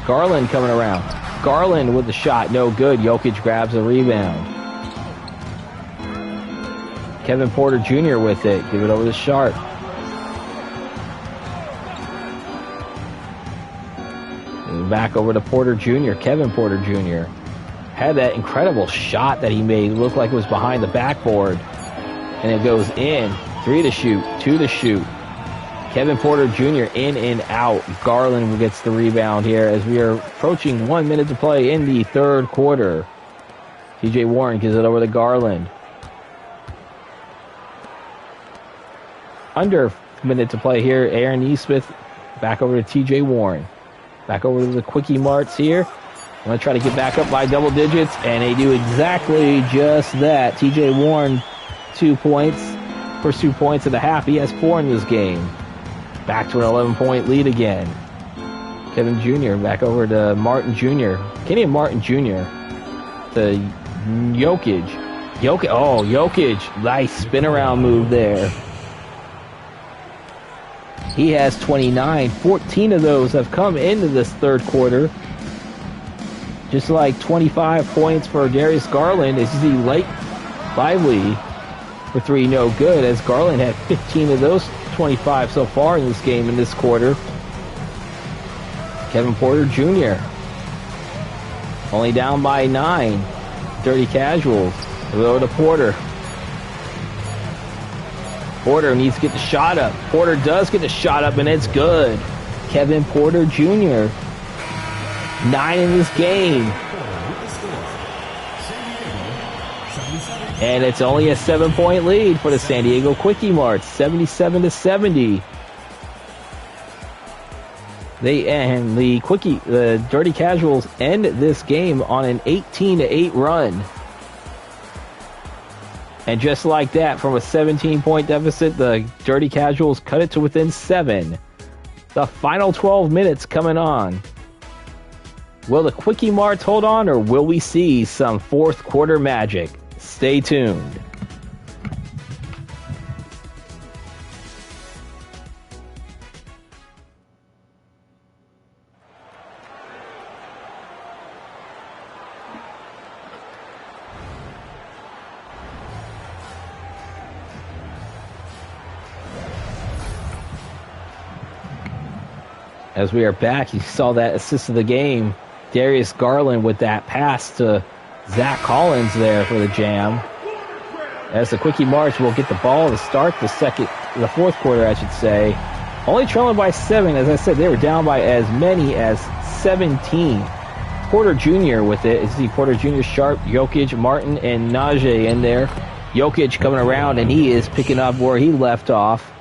Speaker 1: Garland coming around. Garland with the shot, no good. Jokic grabs a rebound. Kevin Porter Jr. with it. Give it over to Sharp. And back over to Porter Jr. Kevin Porter Jr. had that incredible shot that he made. It looked like it was behind the backboard. And it goes in. 3 to shoot. 2 to shoot. Kevin Porter Jr. in and out. Garland gets the rebound here as we are approaching 1 minute to play in the third quarter. TJ Warren gives it over to Garland. Under a minute to play here. Aaron Nesmith back over to TJ Warren. Back over to the KwikEMarts here. I'm going to try to get back up by double digits, and they do exactly just that. TJ Warren, 2 points. First 2 points of the half. He has 4 in this game. Back to an 11-point lead again. Kevin Jr. back over to Martin Jr. Kenny Martin Jr. to Jokic. Jokic. Nice spin around move there. He has 29. 14 of those have come into this third quarter. Just like 25 points for Darius Garland. As you see, Lively for 3, no good, as Garland had 15 of those 25 so far in this game in this quarter. Kevin Porter Jr. only down by 9. Dirty Casuals. We'll go to Porter. Porter needs to get the shot up. Porter does get the shot up, and it's good. Kevin Porter Jr. 9 in this game. And it's only a 7-point lead for the San Diego KwikEMarts, 77-70. The Dirty Casuals end this game on an 18-8 run. And just like that, from a 17-point deficit, the Dirty Casuals cut it to within 7. The final 12 minutes coming on. Will the KwikEMarts hold on, or will we see some fourth quarter magic? Stay tuned. As we are back, you saw that assist of the game. Darius Garland with that pass to Zach Collins there for the jam. As the KwikEMarts will get the ball to start the fourth quarter, I should say. Only trailing by 7. As I said, they were down by as many as 17. Porter Jr. with it. You see Porter Jr., Sharp, Jokic, Martin, and Najee in there. Jokic coming around, and he is picking up where he left off.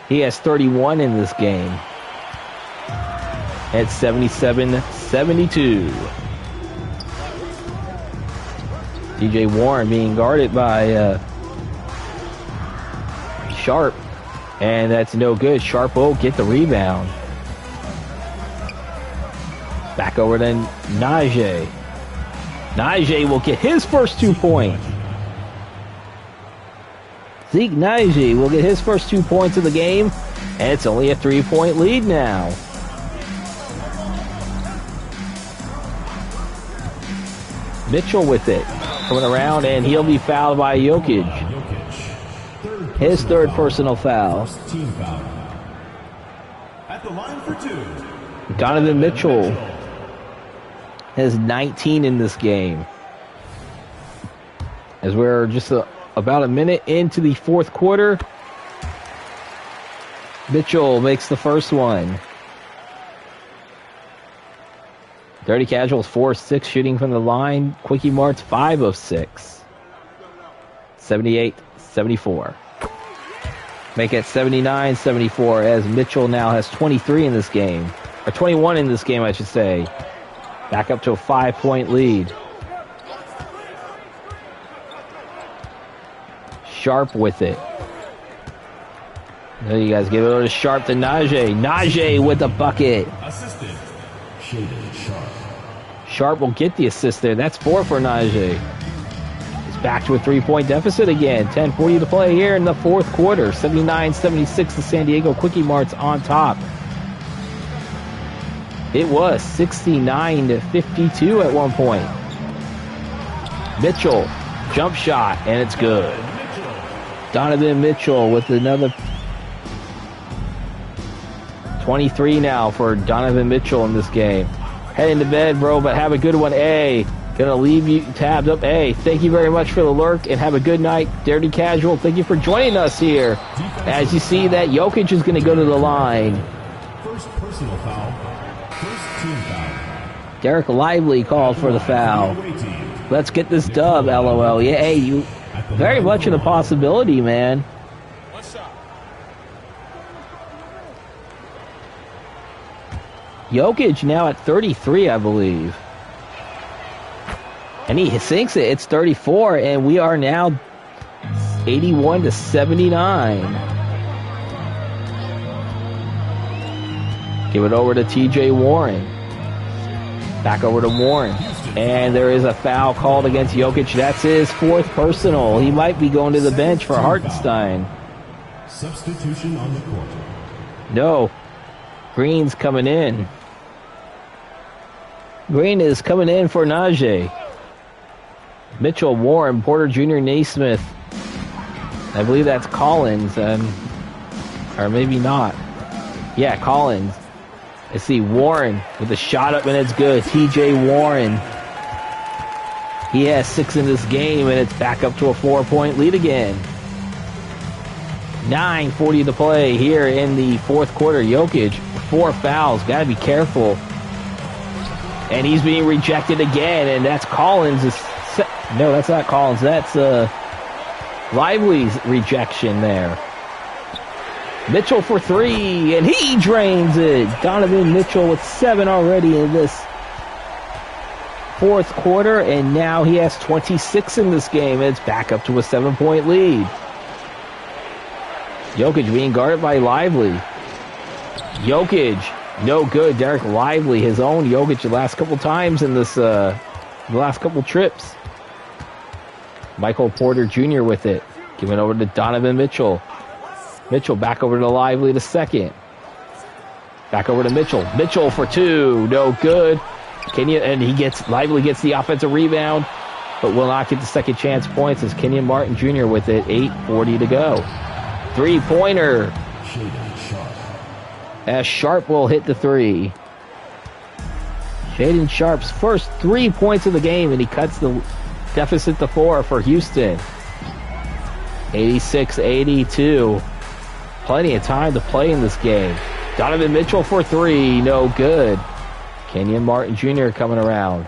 Speaker 1: He has 31 in this game. At 77-72. TJ Warren being guarded by Sharp. And that's no good. Sharp will get the rebound. Back over to Najee. Najee will get his first 2 points. Zeke Najee will get his first 2 points of the game. And it's only a 3-point lead now. Mitchell with it. Coming around, and he'll be fouled by Jokic. His third personal foul.
Speaker 2: At the line for 2.
Speaker 1: Donovan Mitchell has 19 in this game. As we're just about a minute into the fourth quarter, Mitchell makes the first one. Dirty Casuals 4 of 6 shooting from the line. KwikEMarts 5 of 6. 78-74. Make it 79-74 as Mitchell now has 23 in this game. Or 21 in this game, I should say. Back up to a 5-point lead. Sharp with it. There you guys give it over to Sharp to Najee. Najee with the bucket.
Speaker 2: Assistant, Shaden Sharp.
Speaker 1: Sharp will get the assist there. That's 4 for Najee. It's back to a 3-point deficit again. 10:40 to play here in the fourth quarter. 79-76 the San Diego KwikEMarts on top. It was 69-52 at one point. Mitchell, jump shot, and it's good. Donovan Mitchell with another 23 now for Donovan Mitchell in this game. Heading to bed, bro, but have a good one. A, gonna leave you tabbed up. A, thank you very much for the lurk, and have a good night. Dirty Casual, thank you for joining us here. As you see that Jokic is gonna go to the line.
Speaker 2: First personal foul. First team foul.
Speaker 1: Derek Lively called for the foul. Let's get this dub, LOL. Yeah, hey, you very much in a possibility, man. Jokic now at 33, I believe. And he sinks it. It's 34, and we are now 81-79. Give it over to TJ Warren. Back over to Warren. And there is a foul called against Jokic. That's his fourth personal. He might be going to the bench for Hartenstein.
Speaker 2: Substitution on the court.
Speaker 1: No. Green's coming in. Green is coming in for Najee. Mitchell, Warren, Porter Jr., Naismith. I believe that's Collins. Or maybe not. Yeah, Collins. I see Warren with the shot up, and it's good. TJ Warren. He has 6 in this game, and it's back up to a 4-point lead again. 9:40 to play here in the fourth quarter. Jokic, 4 fouls. Got to be careful. And he's being rejected again, and that's Collins. No, that's not Collins. That's Lively's rejection there. Mitchell for 3, and he drains it. Donovan Mitchell with 7 already in this fourth quarter, and now he has 26 in this game. It's back up to a 7-point lead. Jokic being guarded by Lively. Jokic, no good. Derek Lively, his own Jokic the last couple times in this, the last couple trips. Michael Porter Jr. with it. Giving over to Donovan Mitchell. Mitchell back over to Lively the second. Back over to Mitchell. Mitchell for 2. No good. Lively gets the offensive rebound, but will not get the second chance points as Kenyon Martin Jr. with it. 8:40 to go. 3-pointer. As Sharp will hit the 3. Shaden Sharp's first 3 points of the game, and he cuts the deficit to 4 for Houston. 86-82. Plenty of time to play in this game. Donovan Mitchell for 3. No good. Kenyon Martin Jr. coming around.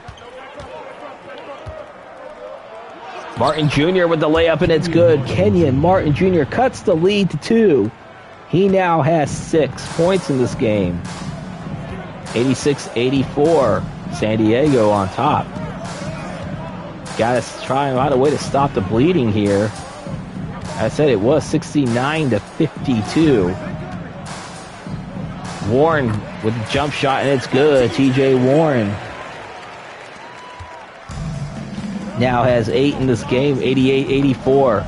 Speaker 1: Martin Jr. with the layup, and it's good. Kenyon Martin Jr. cuts the lead to 2. He now has 6 points in this game. 86-84. San Diego on top. Got to try and find a way to stop the bleeding here. I said it was 69-52. Warren with the jump shot, and it's good. TJ Warren now has 8 in this game, 88-84.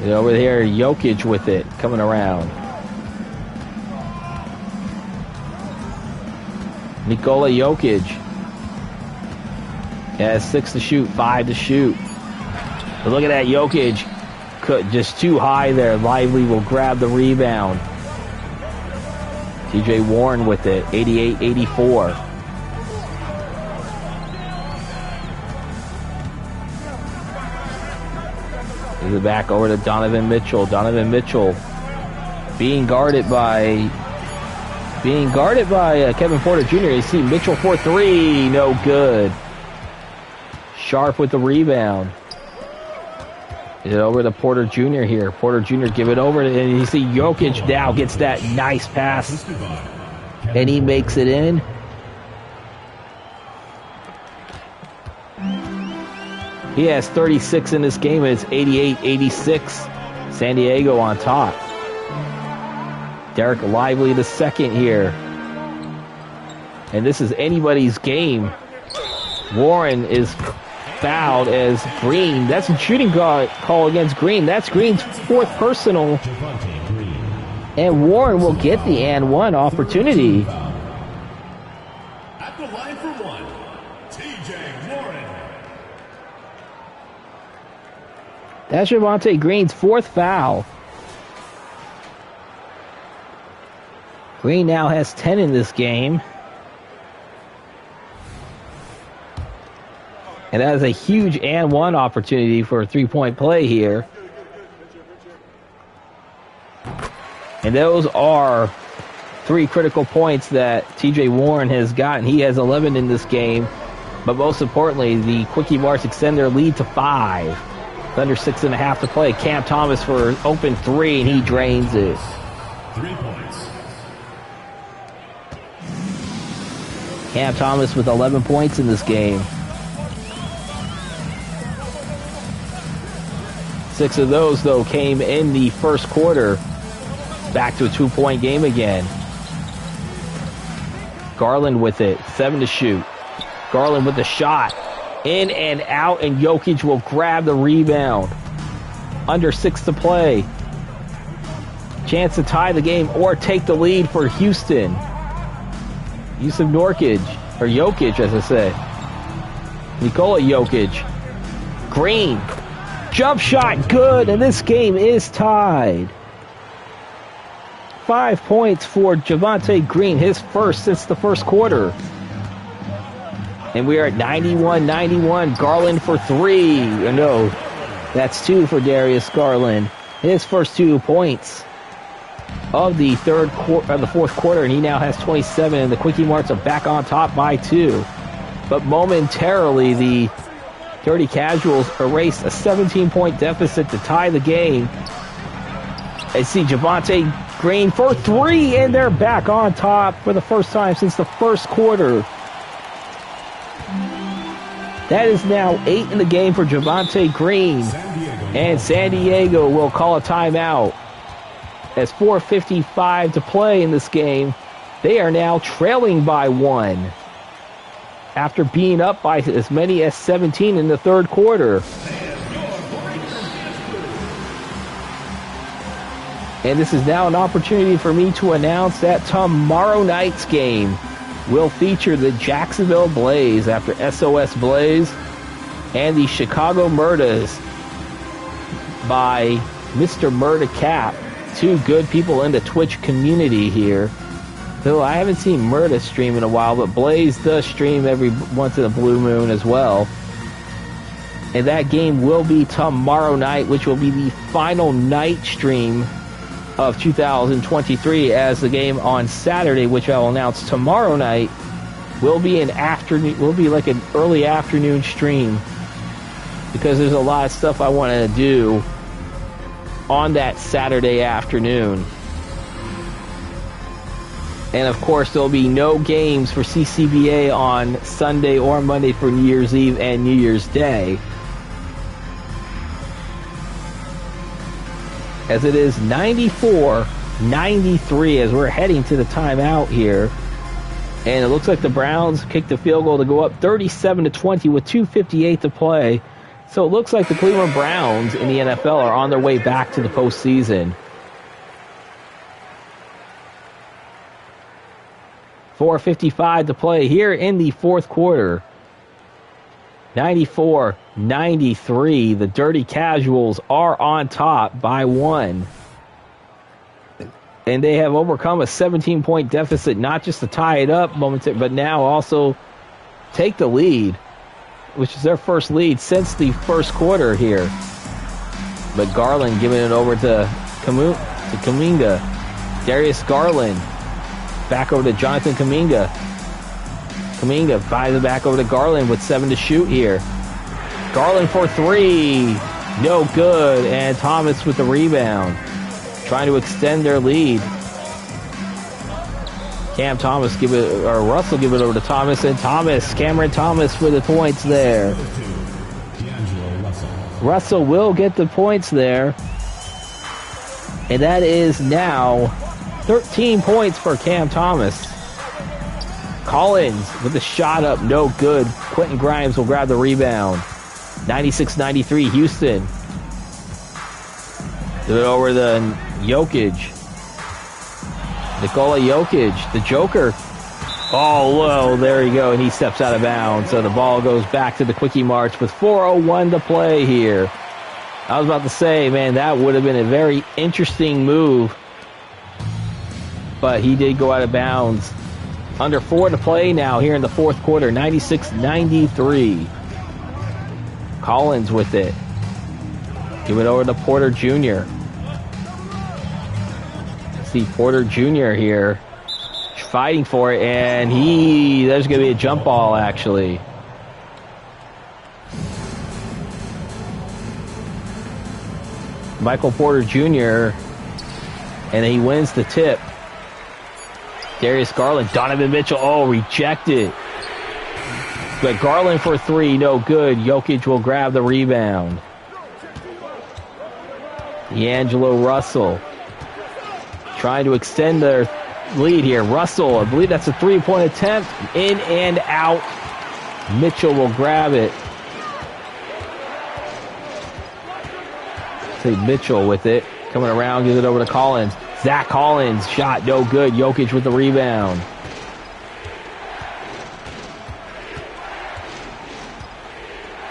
Speaker 1: And over there, Jokic with it, coming around. Nikola Jokic has 6 to shoot, 5 to shoot. But look at that, Jokic. Just too high there. Lively will grab the rebound. TJ Warren with it, 88-84. Gives it back over to Donovan Mitchell. Donovan Mitchell being guarded by Kevin Porter Jr. You see Mitchell for 3, no good. Sharp with the rebound. Get it over to Porter Jr. here. Porter Jr. give it over, and you see Jokic now gets that nice pass, and he makes it in. He has 36 in this game, and it's 88-86. San Diego on top. Derek Lively the second here. And this is anybody's game. Warren is fouled as Green. That's a shooting call against Green. That's Green's 4th personal. And Warren will get the and 1 opportunity.
Speaker 2: At the line for 1, TJ Warren.
Speaker 1: That's Javonte Green's 4th foul. Green now has 10 in this game. And that is a huge and 1 opportunity for a 3-point play here. And those are 3 critical points that TJ Warren has gotten. He has 11 in this game. But most importantly, the KwikEMarts extend their lead to 5. With under 6.5 to play. Cam Thomas for an open 3, and he drains it.
Speaker 2: 3 points.
Speaker 1: Cam Thomas with 11 points in this game. 6 of those, though, came in the first quarter. Back to a 2-point game again. Garland with it. 7 to shoot. Garland with the shot. In and out, and Jokic will grab the rebound. Under 6 to play. Chance to tie the game or take the lead for Houston. Yusuf Nurkic, or Jokic, as I say. Nikola Jokic. Green. Jump shot, good, and this game is tied. 5 points for Javonte Green, his first since the first quarter. And we are at 91-91. Garland for 3. No, that's 2 for Darius Garland. His first 2 points of the fourth quarter, and he now has 27. And the KwikEMarts are back on top by 2. But momentarily, the Dirty Casuals erased a 17-point deficit to tie the game. And see Javonte Green for 3, and they're back on top for the first time since the first quarter. That is now 8 in the game for Javonte Green. And San Diego will call a timeout. As 4:55 to play in this game, they are now trailing by 1. After being up by as many as 17 in the third quarter. And this is now an opportunity for me to announce that tomorrow night's game will feature the Jacksonville Blaze after SOS Blaze and the Chicago Murdas by Mr. Murda Cap. 2 good people in the Twitch community here. Though I haven't seen Murda stream in a while, but Blaze does stream every once in a blue moon as well. And that game will be tomorrow night, which will be the final night stream of 2023, as the game on Saturday, which I'll announce tomorrow night, will be an afternoon. Will be like an early afternoon stream because there's a lot of stuff I want to do on that Saturday afternoon. And of course, there'll be no games for CCBA on Sunday or Monday for New Year's Eve and New Year's Day. As it is 94-93 as we're heading to the timeout here. And it looks like the Browns kicked the field goal to go up 37-20 with 2:58 to play. So it looks like the Cleveland Browns in the NFL are on their way back to the postseason. 4:55 to play here in the fourth quarter. 94-93. The Dirty Casuals are on top by 1. And they have overcome a 17-point deficit, not just to tie it up momentarily, but now also take the lead, which is their first lead since the first quarter here. But Garland giving it over to Kuminga. Darius Garland back over to Jonathan Kuminga. Kuminga fires it back over to Garland with 7 to shoot here. Garland for 3. No good. And Thomas with the rebound. Trying to extend their lead. Russell give it over to Thomas, and Cameron Thomas for the points there. Russell will get the points there. And that is now 13 points for Cam Thomas. Collins with the shot up, no good. Quentin Grimes will grab the rebound. 96-93 Houston. Do it over the Jokic. Nikola Jokic, the Joker. Oh, well, there you go, and he steps out of bounds. So the ball goes back to the KwikEMarts with 4:01 to play here. I was about to say, man, that would have been a very interesting move. But he did go out of bounds. Under 4 to play now here in the fourth quarter, 96-93. Collins with it. Give it over to Porter Jr. See Porter Jr. here fighting for it, and there's going to be a jump ball actually. Michael Porter Jr. and he wins the tip. Darius Garland, Donovan Mitchell, rejected. But Garland for 3, no good. Jokic will grab the rebound. D'Angelo Russell trying to extend their lead here. Russell, I believe that's a 3-point attempt. In and out. Mitchell will grab it. See Mitchell with it. Coming around, gives it over to Collins. Zach Collins, shot no good. Jokic with the rebound.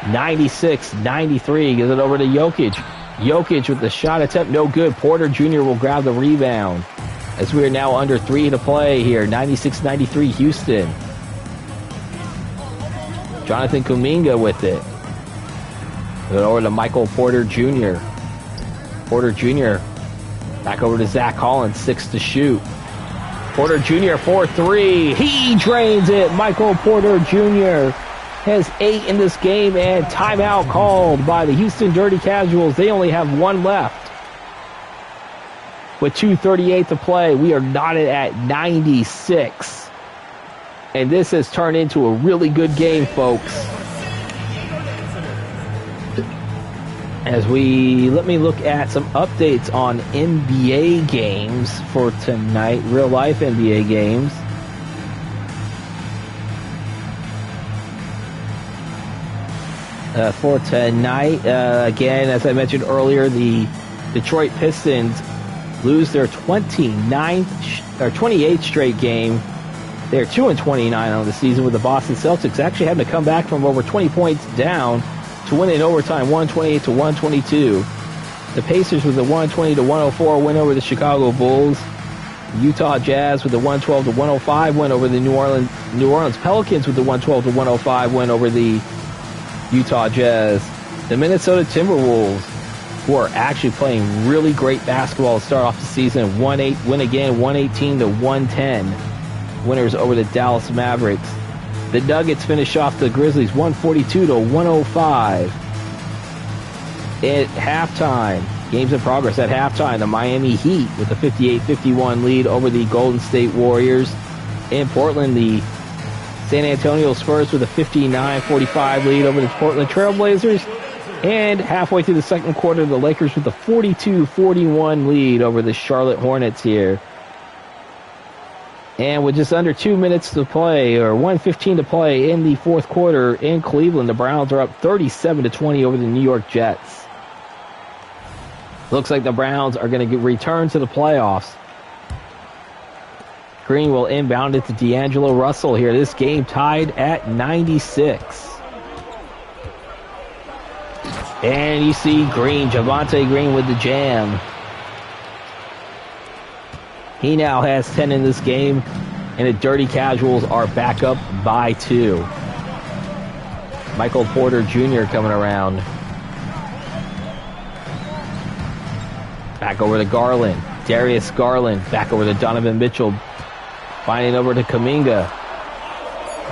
Speaker 1: (96-93) gives it over to Jokic. Jokic with the shot attempt, no good. Porter Jr. will grab the rebound. As we are now under 3 to play here. 96-93 Houston. Jonathan Kuminga with it. Gives it over to Michael Porter Jr. Porter Jr. back over to Zach Collins, 6 to shoot. Porter Jr. for 3. He drains it. Michael Porter Jr. has 8 in this game, and timeout called by the Houston Dirty Casuals. They only have 1 left. With 2:38 to play, we are knotted at 96. And this has turned into a really good game, folks. Let me look at some updates on NBA games for tonight, real life NBA games. For tonight, again, as I mentioned earlier, the Detroit Pistons lose their 28th straight game. They're 2-29 on the season, with the Boston Celtics actually having to come back from over 20 points down to win in overtime, 128-122. The Pacers with a 120-104 win over the Chicago Bulls. Utah Jazz with a 112-105 win over the New Orleans Pelicans with the 112-105 win over the Utah Jazz. The Minnesota Timberwolves, who are actually playing really great basketball to start off the season, win again, 118-110. Winners over the Dallas Mavericks. The Nuggets finish off the Grizzlies 142 to 105. At halftime, games in progress at halftime, the Miami Heat with a 58-51 lead over the Golden State Warriors. In Portland, the San Antonio Spurs with a 59-45 lead over the Portland Trailblazers. And halfway through the second quarter, the Lakers with a 42-41 lead over the Charlotte Hornets here. And with just under 2 minutes to play, or 1:15 to play in the fourth quarter in Cleveland, the Browns are up 37-20 over the New York Jets. Looks like the Browns are going to return to the playoffs. Green will inbound it to D'Angelo Russell here. This game tied at 96. And you see Green, Javonte Green with the jam. He now has 10 in this game, and the Dirty Casuals are back up by 2. Michael Porter Jr. coming around. Back over to Garland. Darius Garland back over to Donovan Mitchell. Finding over to Kuminga.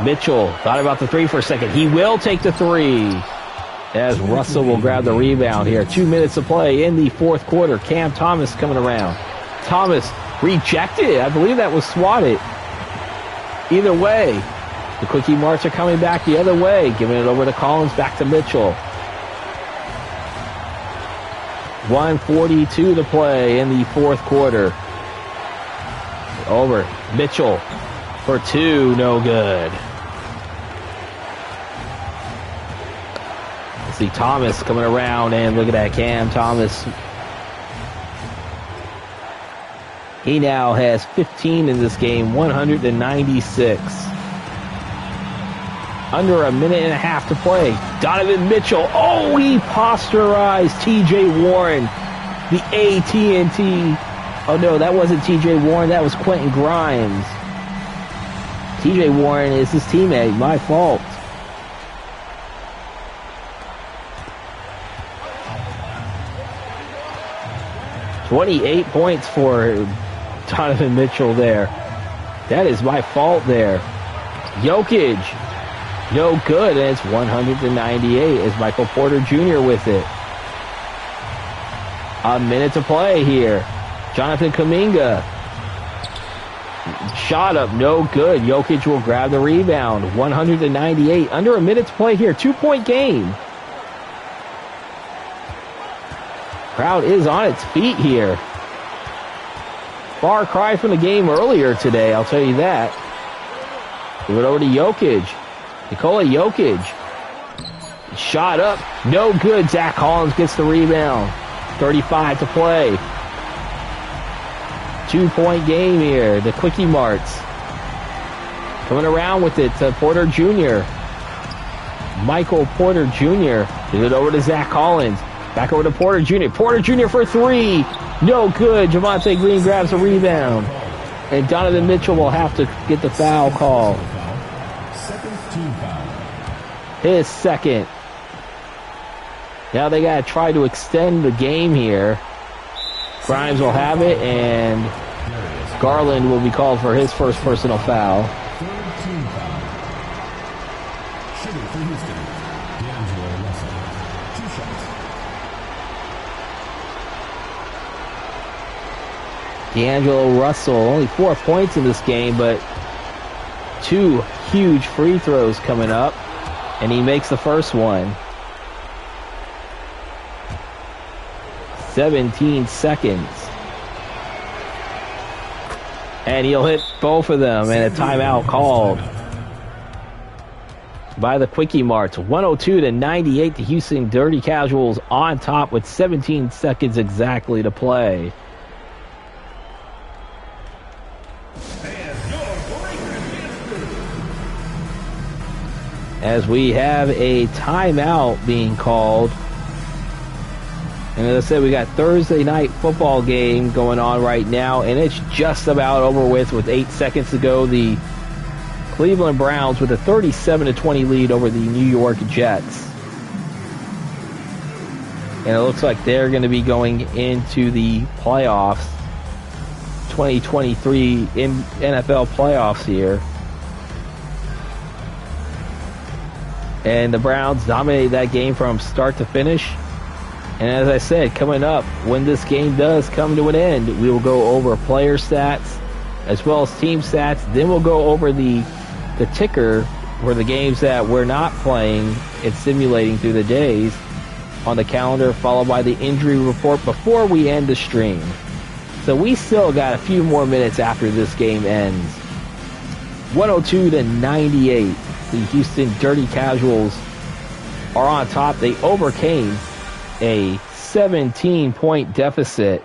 Speaker 1: Mitchell thought about the three for a second. He will take the three as Russell will grab the rebound here. 2 minutes to play in the fourth quarter. Cam Thomas coming around. Thomas rejected. I believe that was swatted. Either way, the KwikEMarts are coming back the other way, giving it over to Collins, back to Mitchell. 1:42 to play in the fourth quarter. Over. Mitchell for 2, no good. Let's see Thomas coming around, and look at that, Cam Thomas. He now has 15 in this game, 196. Under a minute and a half to play. Donovan Mitchell. Oh, he posterized T.J. Warren. The AT&T. Oh, no, that wasn't T.J. Warren. That was Quentin Grimes. T.J. Warren is his teammate. My fault. .28 points for Donovan Mitchell there. That is my fault there. Jokic. No good, and it's 198 as Michael Porter Jr. with it. A minute to play here. Jonathan Kuminga. Shot up, no good. Jokic will grab the rebound. 198. Under a minute to play here. 2-point game. Crowd is on its feet here. Far cry from the game earlier today, I'll tell you that. Give it over to Jokic. Nikola Jokic. Shot up. No good. Zach Collins gets the rebound. 35 to play. 2-point game here. The KwikEMarts. Coming around with it to Porter Jr. Michael Porter Jr. Give it over to Zach Collins. Back over to Porter Jr. Porter Jr. for 3. No good. Javonte Green grabs a rebound. And Donovan Mitchell will have to get the foul call. His second. Now they got to try to extend the game here. Grimes will have it, and Garland will be called for his first personal foul. D'Angelo Russell, only 4 points in this game, but 2 huge free throws coming up, and he makes the first one. 17 seconds. And he'll hit both of them, and a timeout called by the KwikEMarts. 102-98, the Houston Dirty Casuals on top with 17 seconds exactly to play. As we have a timeout being called. And as I said, we got Thursday night football game going on right now, and it's just about over with 8 seconds to go. The Cleveland Browns with a 37-20 lead over the New York Jets. And it looks like they're going to be going into the playoffs, 2023 in NFL playoffs here. And the Browns dominated that game from start to finish. And as I said, coming up, when this game does come to an end, we will go over player stats as well as team stats. Then we'll go over the ticker for the games that we're not playing and simulating through the days on the calendar, followed by the injury report before we end the stream. So we still got a few more minutes after this game ends. 102-98. The Houston Dirty Casuals are on top. They overcame a 17-point deficit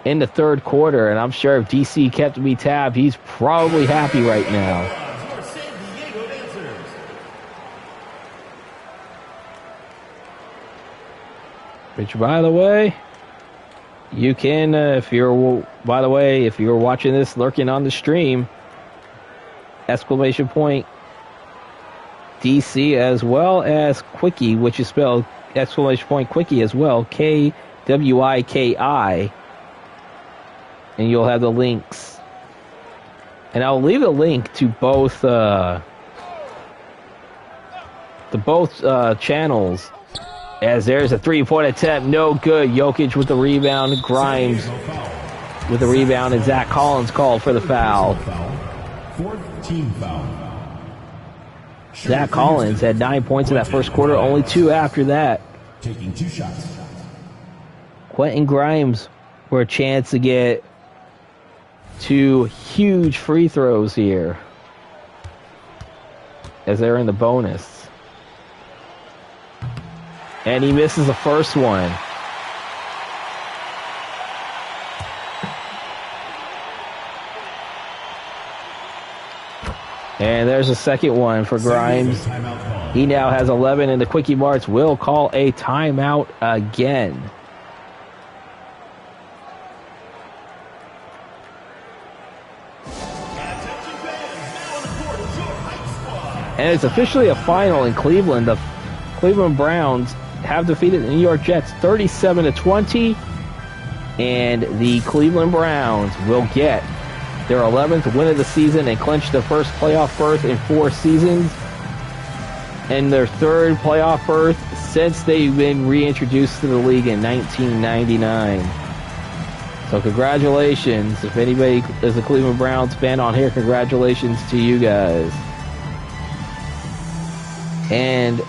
Speaker 1: in the third quarter, and I'm sure if DC kept me tab, he's probably happy right now. Which, by the way, you can, if you're watching this lurking on the stream, exclamation point DC as well as Quickie, which is spelled exclamation point Quickie as well, KWIKI, and you'll have the links. And I'll leave a link to both channels, as there's a 3-point attempt, no good. Jokic with the rebound, Grimes with the rebound, and Zach Collins called for the foul.
Speaker 2: Fourth team foul.
Speaker 1: Zach Collins had 9 points in that first quarter, only 2 after that.
Speaker 2: Taking 2 shots.
Speaker 1: Quentin Grimes for a chance to get 2 huge free throws here, as they're in the bonus. And he misses the first one. And there's a second one for Grimes. He now has 11, and the KwikEMarts will call a timeout again. And it's officially a final in Cleveland. The Cleveland Browns have defeated the New York Jets 37-20, and the Cleveland Browns will get their 11th win of the season and clinch their first playoff berth in 4 seasons, and their 3rd playoff berth since they've been reintroduced to the league in 1999. So congratulations. If anybody is a Cleveland Browns fan on here, congratulations to you guys. And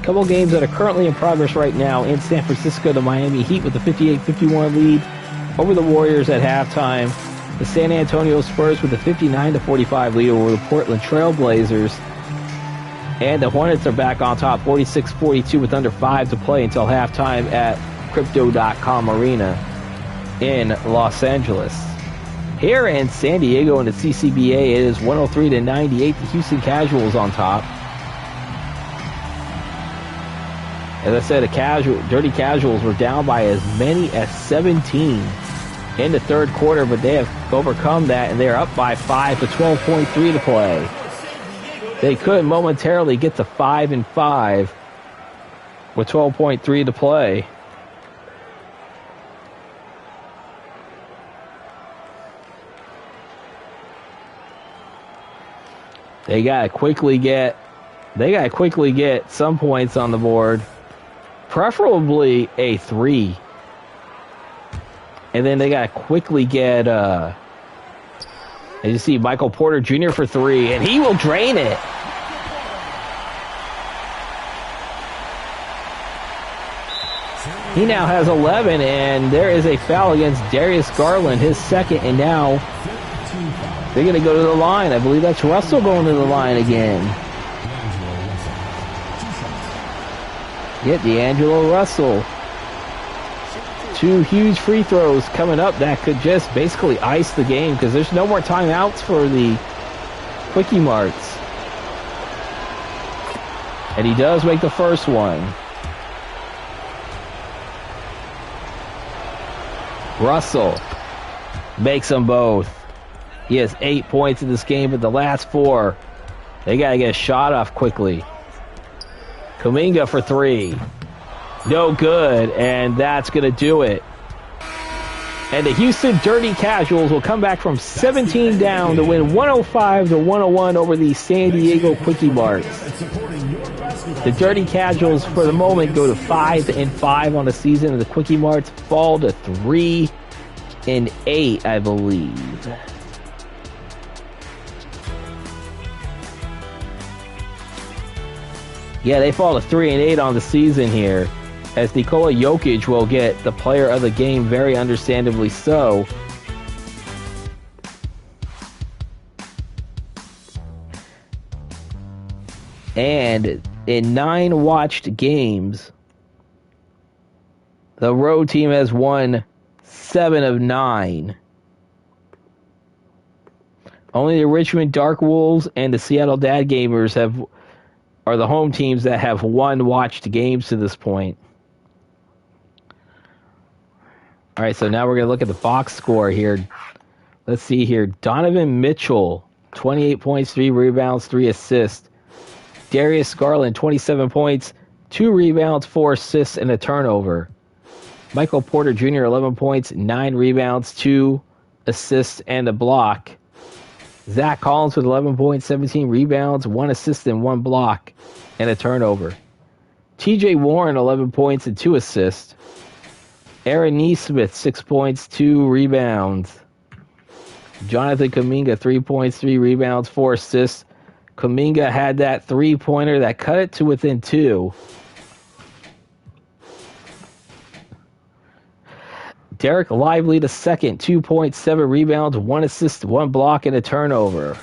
Speaker 1: couple games that are currently in progress right now in San Francisco, the Miami Heat with a 58-51 lead over the Warriors at halftime. The San Antonio Spurs with a 59-45 lead over the Portland Trail Blazers. And the Hornets are back on top, 46-42 with under 5 to play until halftime at Crypto.com Arena in Los Angeles. Here in San Diego in the CCBA, it is 103-98. The Houston Casuals on top. As I said, the Dirty Casuals were down by as many as 17 in the third quarter, but they have overcome that, and they are up by 5 with 12.3 to play. They could momentarily get to 5-5 with 12.3 to play. They gotta quickly get some points on the board, preferably a 3. And then they got to quickly get, as you see, Michael Porter Jr. for 3, and he will drain it. He now has 11, and there is a foul against Darius Garland, his second, and now they're going to go to the line. I believe that's Russell going to the line again. Get D'Angelo Russell. 2 huge free throws coming up that could just basically ice the game, because there's no more timeouts for the KwikEMarts. And he does make the first one. Russell makes them both. He has 8 points in this game, but the last 4, they got to get a shot off quickly. Kuminga for 3. No good, and that's going to do it. And the Houston Dirty Casuals will come back from 17 down to win 105-101 over the San Diego KwikEMarts. The Dirty Casuals, for the moment, go to 5-5 on the season, and the KwikEMarts fall to 3-8, I believe. Yeah, they fall to 3-8 on the season here, as Nikola Jokic will get the player of the game, very understandably so. And in 9 watched games, the road team has won 7 of 9. Only the Richmond Dark Wolves and the Seattle Dad Gamers are the home teams that have won watched games to this point. All right, so now we're going to look at the box score here. Let's see here. Donovan Mitchell, 28 points, 3 rebounds, 3 assists. Darius Garland, 27 points, 2 rebounds, 4 assists, and a turnover. Michael Porter Jr., 11 points, 9 rebounds, 2 assists, and a block. Zach Collins with 11 points, 17 rebounds, 1 assist, and 1 block, and a turnover. TJ Warren, 11 points and 2 assists. Aaron Nesmith, 6 points, 2 rebounds. Jonathan Kuminga, 3 points, 3 rebounds, 4 assists. Kuminga had that 3-pointer that cut it to within 2. Derek Lively, the second, 2 points, 7 rebounds, 1 assist, 1 block, and a turnover.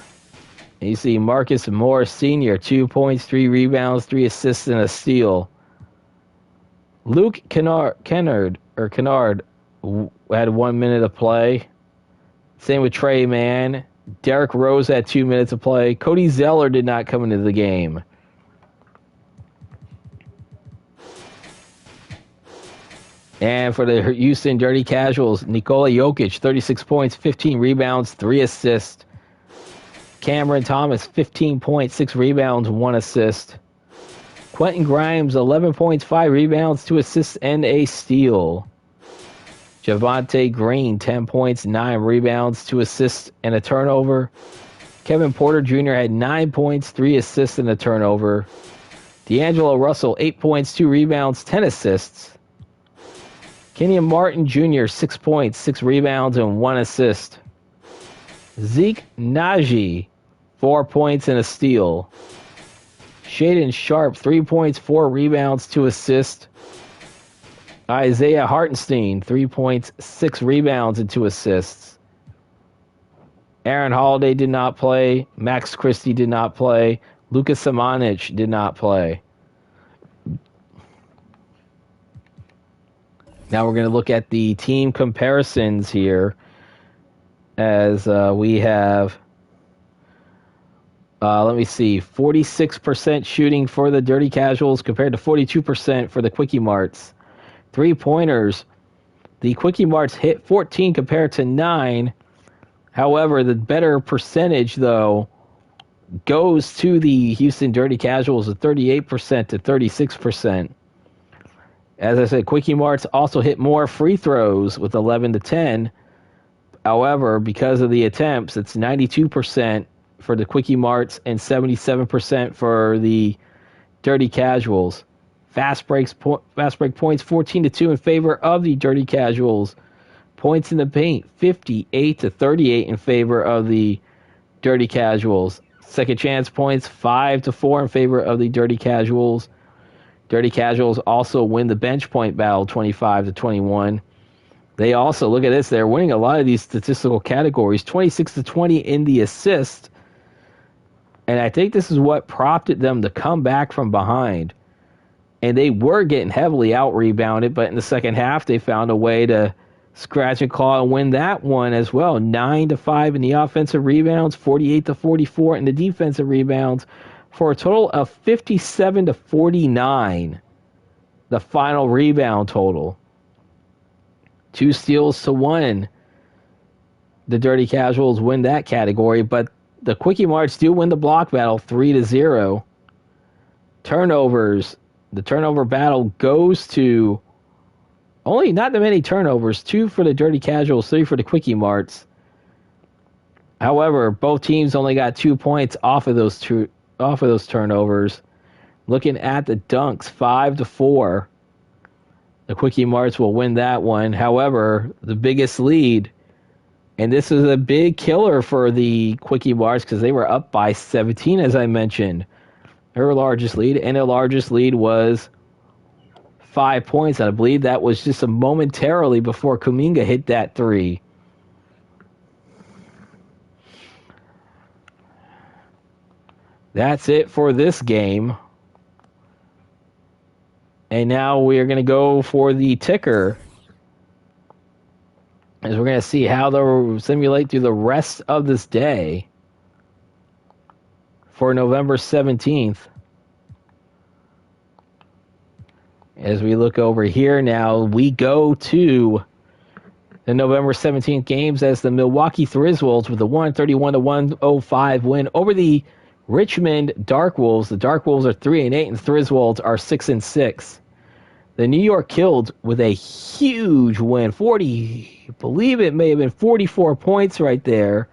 Speaker 1: And you see Marcus Morris Sr., 2 points, 3 rebounds, 3 assists, and a steal. Luke Kennard had 1 minute of play. Same with Trey Mann. Derrick Rose had 2 minutes of play. Cody Zeller did not come into the game. And for the Houston Dirty Casuals, Nikola Jokic, 36 points, 15 rebounds, 3 assists. Cameron Thomas, 15 points, 6 rebounds, 1 assist. Quentin Grimes, 11 points, 5 rebounds, 2 assists, and a steal. Javonte Green, 10 points, 9 rebounds, 2 assists, and a turnover. Kevin Porter Jr. had 9 points, 3 assists, and a turnover. D'Angelo Russell, 8 points, 2 rebounds, 10 assists. Kenyon Martin Jr., 6 points, 6 rebounds, and 1 assist. Zeke Naji, 4 points and a steal. Shaden Sharp, 3 points, 4 rebounds, 2 assists. Isaiah Hartenstein, 3 points, 6 rebounds, and 2 assists. Aaron Holiday did not play. Max Christie did not play. Lucas Samanic did not play. Now we're going to look at the team comparisons here, as we have, let me see, 46% shooting for the Dirty Casuals compared to 42% for the KwikEMarts. 3-pointers, the KwikEMarts hit 14 compared to 9. However, the better percentage, though, goes to the Houston Dirty Casuals of 38% to 36%. As I said, KwikEMarts also hit more free throws with 11 to 10. However, because of the attempts, it's 92% for the KwikEMarts and 77% for the Dirty Casuals. Fast break points 14 to 2 in favor of the Dirty Casuals. Points in the paint 58 to 38 in favor of the Dirty Casuals. Second chance points 5 to 4 in favor of the Dirty Casuals. Dirty Casuals also win the bench point battle 25 to 21. They also, look at this, they're winning a lot of these statistical categories, 26 to 20 in the assist. And I think this is what prompted them to come back from behind. And they were getting heavily out-rebounded, but in the second half, they found a way to scratch and claw and win that one as well. 9 to 5 in the offensive rebounds, 48 to 44 in the defensive rebounds, for a total of 57 to 49, the final rebound total. 2 steals to 1. The Dirty Casuals win that category, but the KwikEMarts do win the block battle 3 to 0. Turnovers. The turnover battle goes to only not that many turnovers. 2 for the Dirty Casuals, 3 for the KwikEMarts. However, both teams only got 2 points off of those turnovers. Looking at the dunks, 5-4. The KwikEMarts will win that one. However, the biggest lead, and this is a big killer for the KwikEMarts because they were up by 17, as I mentioned. Her largest lead, and the largest lead was 5 points. And I believe that was just a momentarily before Kuminga hit that three. That's it for this game. And now we are going to go for the ticker, as we're going to see how they'll simulate through the rest of this day for November 17th. As we look over here now, we go to the November 17th games as the Milwaukee Thrizzlers with a 131-105 win over the Richmond Dark Wolves. The Dark Wolves are 3-8 and the Thrizzlers are 6-6. The New York Killed with a huge win, I believe it may have been 44 points right there.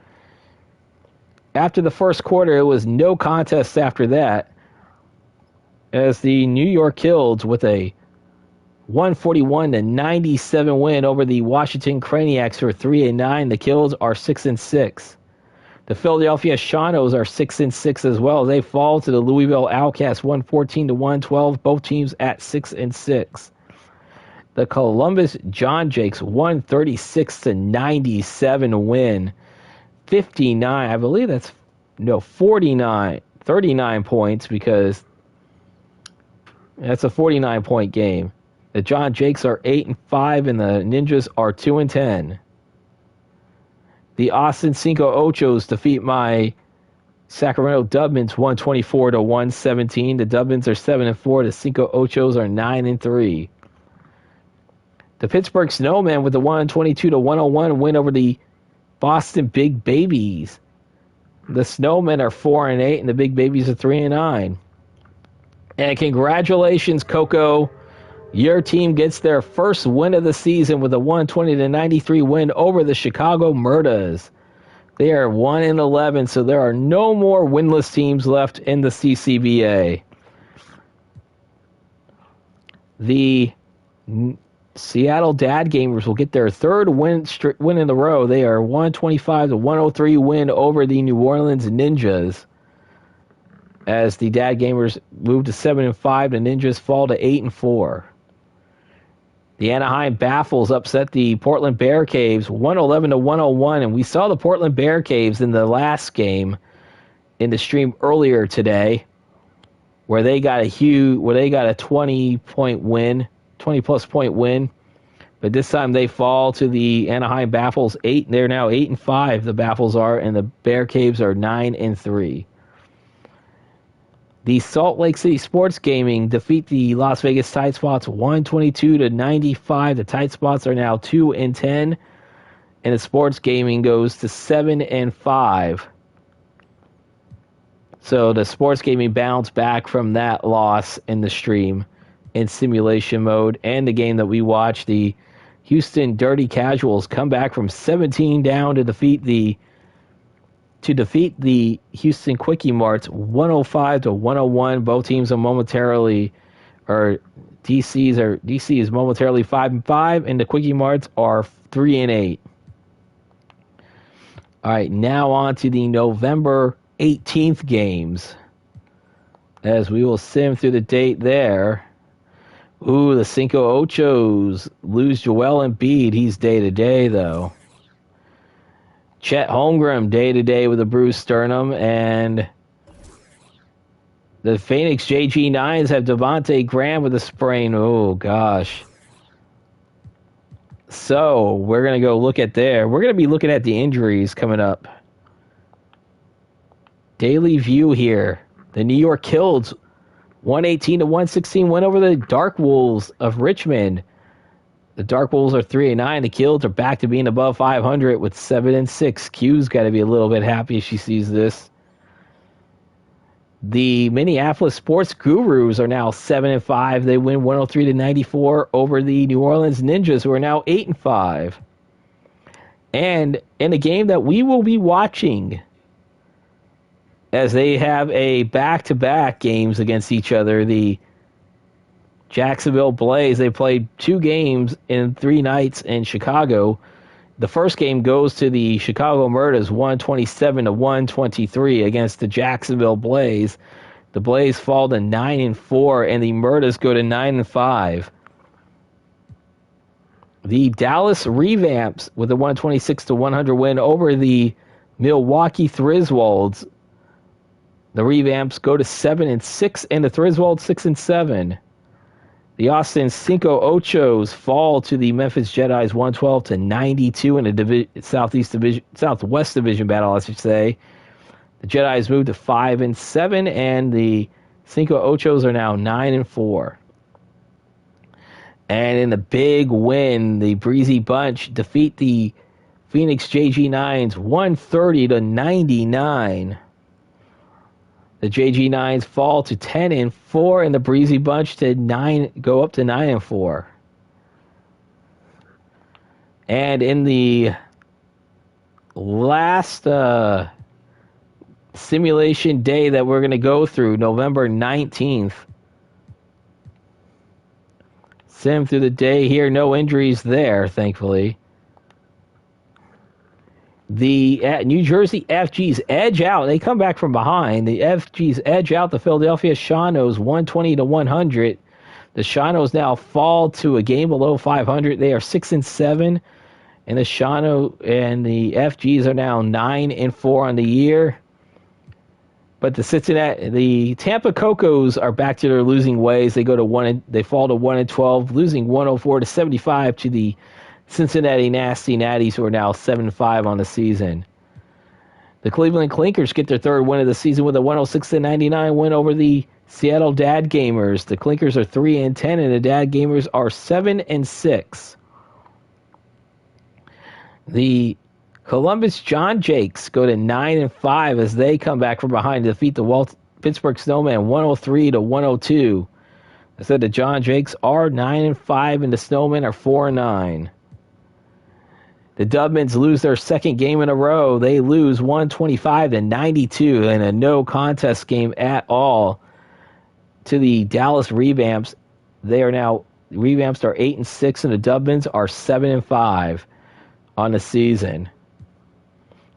Speaker 1: After the first quarter, it was no contest after that, as the New York Killed with a 141-97 win over the Washington Craniacs, who are 3-9. The Kills are 6-6. The Philadelphia Shadows are 6-6 as well. They fall to the Louisville Outcasts 114-112. Both teams at 6-6. The Columbus John Jakes 136-97 win. 59, I believe that's 39 points, because that's a 49-point game. The John Jakes are 8-5 and the Ninjas are 2-10. The Austin Cinco Ochos defeat my Sacramento Dubmans 124-117. The Dubmans are 7-4. The Cinco Ochos are 9-3. The Pittsburgh Snowmen with a 122-101 win over the Boston Big Babies. The Snowmen are 4-8 and the Big Babies are 3-9. And congratulations, Coco. Your team gets their first win of the season with a 120-93 win over the Chicago Murdas. They are 1-11, so there are no more winless teams left in the CCBA. The Seattle Dad Gamers will get their third win in a row. They are 125-103 win over the New Orleans Ninjas, as the Dad Gamers move to 7-5. The Ninjas fall to 8-4. The Anaheim Baffles upset the Portland Bear Caves 111-101, and we saw the Portland Bear Caves in the last game in the stream earlier today, where they got a 20-point win, 20-plus point win. But this time they fall to the Anaheim Baffles 8. They're now 8-5. The Baffles are, and the Bear Caves are 9-3. The Salt Lake City Sports Gaming defeat the Las Vegas Tight Spots 122-95. The Tight Spots are now 2-10, and the Sports Gaming goes to 7-5. So the Sports Gaming bounced back from that loss in the stream in simulation mode, and the game that we watched, the Houston Dirty Casuals come back from 17 down to defeat the Houston KwikEMarts 105-101. Both teams are DC is momentarily 5-5, and the KwikEMarts are 3-8. All right, now on to the November 18th games, as we will sim through the date there. Ooh, the Cinco Ochos lose Joel Embiid. He's day-to-day, though. Chet Holmgren day-to-day with a bruised sternum, and the Phoenix JG9s have Devontae Graham with a sprain. Oh, gosh. So, we're going to go look at there. We're going to be looking at the injuries coming up. Daily View here. The New York Kills 118-116 win over the Dark Wolves of Richmond. The Dark Wolves are 3-9. The Kills are back to being above 500 with 7-6. Q's got to be a little bit happy if she sees this. The Minneapolis Sports Gurus are now 7-5. They win 103-94 over the New Orleans Ninjas, who are now 8-5. And in a game that we will be watching as they have a back-to-back games against each other. The Jacksonville Blaze, they played 2 games in 3 nights in Chicago. The first game goes to the Chicago Murdas 127 to 123 against the Jacksonville Blaze. The Blaze fall to 9-4, and the Murdas go to 9-5. The Dallas Revamps with a 126 to 100 win over the Milwaukee Thriswolds. The Revamps go to 7-6, and the Thriswolds 6-7. The Austin Cinco Ochos fall to the Memphis Jedis 112 to 92 in the Southwest Division battle, I should say. The Jedis moved to 5-7, and the Cinco Ochos are now 9-4. And in the big win, the Breezy Bunch defeat the Phoenix JG9s 130 to 99. The JG9s fall to 10-4, and the Breezy Bunch go up to 9-4. And in the last simulation day that we're going to go through, November 19th, sim through the day here, no injuries there, thankfully. The New Jersey FGs edge out. They come back from behind. The FGs edge out the Philadelphia Shanos 120 to 100. The Shanos now fall to a game below 500. They are 6-7, and the Shano and the FGs are now 9-4 on the year. But the Tampa Cocos are back to their losing ways. They fall to 1-12, losing 104 to 75 to the Cincinnati Nasty Natties, who are now 7-5 on the season. The Cleveland Clinkers get their 3rd win of the season with a 106 to 99 win over the Seattle Dad Gamers. The Clinkers are 3-10, and the Dad Gamers are 7-6. The Columbus John Jakes go to 9-5 as they come back from behind to defeat the Pittsburgh Snowmen 103 to 102. I said the John Jakes are 9-5, and the Snowmen are 4-9. The Dubmans lose their 2nd game in a row. They lose 125 to 92 in a no contest game at all to the Dallas Revamps. Revamps are 8-6, and the Dubmans are 7-5 on the season.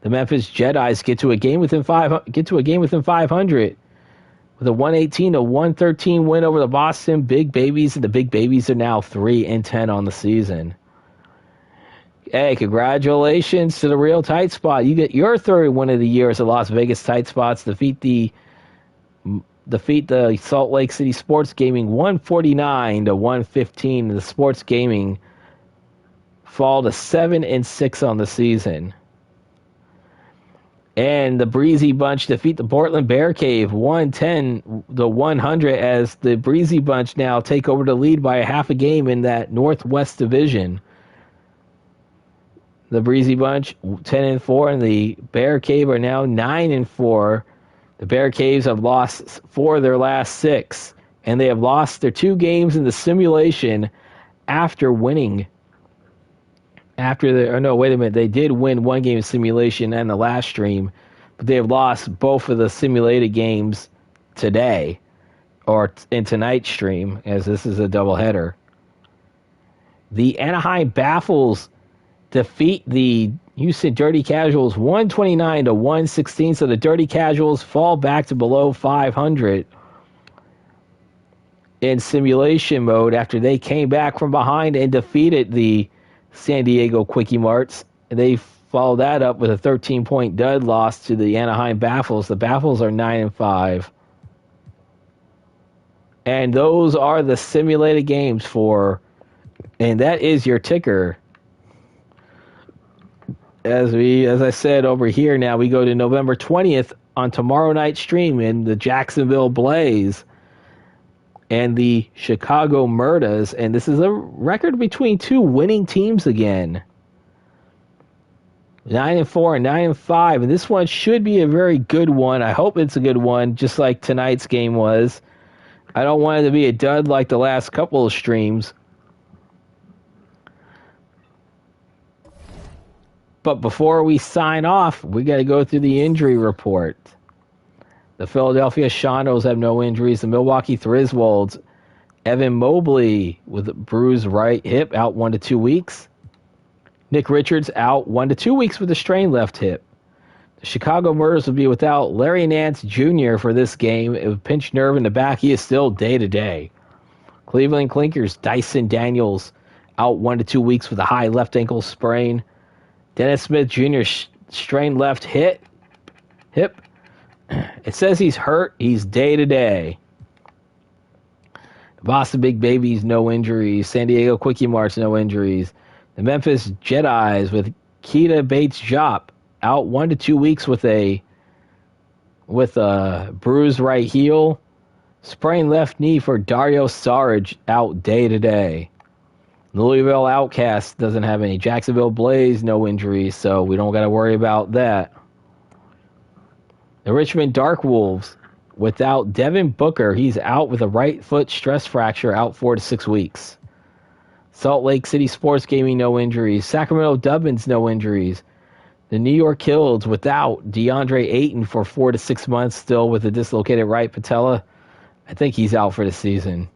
Speaker 1: The Memphis Jedis get to a game within 500 with a 118 to 113 win over the Boston Big Babies, and the Big Babies are now 3-10 on the season. Hey, congratulations to the Real Tight Spot. You get your 3rd win of the year as the Las Vegas Tight Spots defeat the Salt Lake City Sports Gaming 149 to 115. The Sports Gaming fall to 7-6 on the season. And the Breezy Bunch defeat the Portland Bear Cave 110 to 100 as the Breezy Bunch now take over the lead by a half a game in that Northwest Division. The Breezy Bunch 10-4, and the Bear Cave are now 9-4. The Bear Caves have lost 4 of their last 6, and they have lost their 2 games in the simulation after winning. They did win 1 game of simulation and the last stream, but they have lost both of the simulated games today, or in tonight's stream, as this is a doubleheader. The Anaheim Baffles defeat the Houston Dirty Casuals 129 to 116, so the Dirty Casuals fall back to below 500 in simulation mode after they came back from behind and defeated the San Diego KwikEMarts. They followed that up with a 13-point dud loss to the Anaheim Baffles. The Baffles are 9-5. And those are the simulated games and that is your ticker. As I said over here now, we go to November 20th on tomorrow night's stream in the Jacksonville Blaze and the Chicago Murdas, and this is a record between 2 winning teams again. 9-4 and 9-5, and this one should be a very good one. I hope it's a good one, just like tonight's game was. I don't want it to be a dud like the last couple of streams. But before we sign off, we got to go through the injury report. The Philadelphia Shadows have no injuries. The Milwaukee Griswolds, Evan Mobley with a bruised right hip, out 1 to 2 weeks. Nick Richards out 1 to 2 weeks with a strained left hip. The Chicago Murders will be without Larry Nance Jr. for this game. It was pinched nerve in the back. He is still day-to-day. Cleveland Clinkers, Dyson Daniels out 1 to 2 weeks with a high left ankle sprain. Dennis Smith Jr. strained left hip. It says he's hurt. He's day-to-day. The Boston Big Babies, no injuries. San Diego KwikEMarts, no injuries. The Memphis Jedis with Keita Bates-Diop out 1 to 2 weeks with a bruised right heel. Sprained left knee for Dario Saric, out day-to-day. Louisville Outcast doesn't have any. Jacksonville Blaze, no injuries, so we don't got to worry about that. The Richmond Dark Wolves, without Devin Booker, he's out with a right foot stress fracture, out 4 to 6 weeks. Salt Lake City Sports Gaming, no injuries. Sacramento Dubbins, no injuries. The New York Kills, without DeAndre Ayton for 4 to 6 months, still with a dislocated right patella. I think he's out for the season.